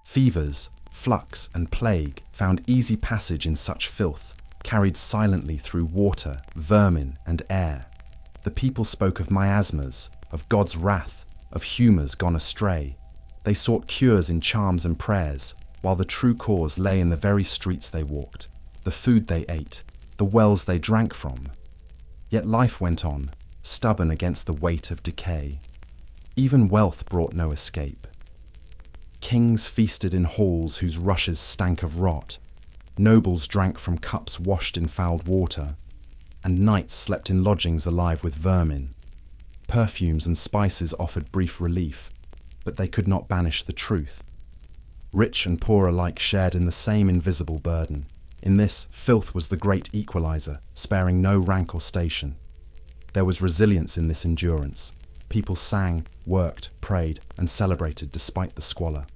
Fevers, flux and plague found easy passage in such filth, carried silently through water, vermin and air. The people spoke of miasmas, of God's wrath, of humours gone astray. They sought cures in charms and prayers, while the true cause lay in the very streets they walked, the food they ate, the wells they drank from. Yet life went on, stubborn against the weight of decay. Even wealth brought no escape. Kings feasted in halls whose rushes stank of rot. Nobles drank from cups washed in fouled water, and knights slept in lodgings alive with vermin. Perfumes and spices offered brief relief, but they could not banish the truth. Rich and poor alike shared in the same invisible burden. In this, filth was the great equalizer, sparing no rank or station. There was resilience in this endurance. People sang, worked, prayed, and celebrated despite the squalor.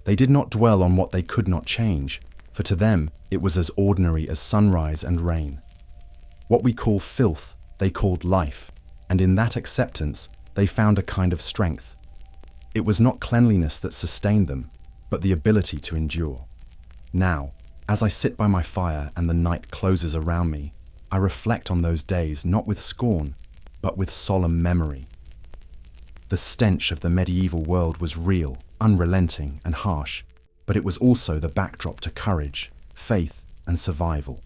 They did not dwell on what they could not change, for to them it was as ordinary as sunrise and rain. What we call filth, they called life, and in that acceptance they found a kind of strength. It was not cleanliness that sustained them, but the ability to endure. Now, as I sit by my fire and the night closes around me, I reflect on those days not with scorn, but with solemn memory. The stench of the medieval world was real, unrelenting, and harsh, but it was also the backdrop to courage, faith, and survival.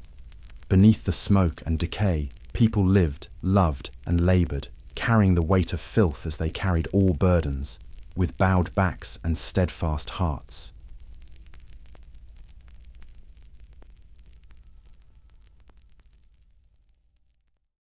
Beneath the smoke and decay, people lived, loved, and labored, carrying the weight of filth as they carried all burdens, with bowed backs and steadfast hearts.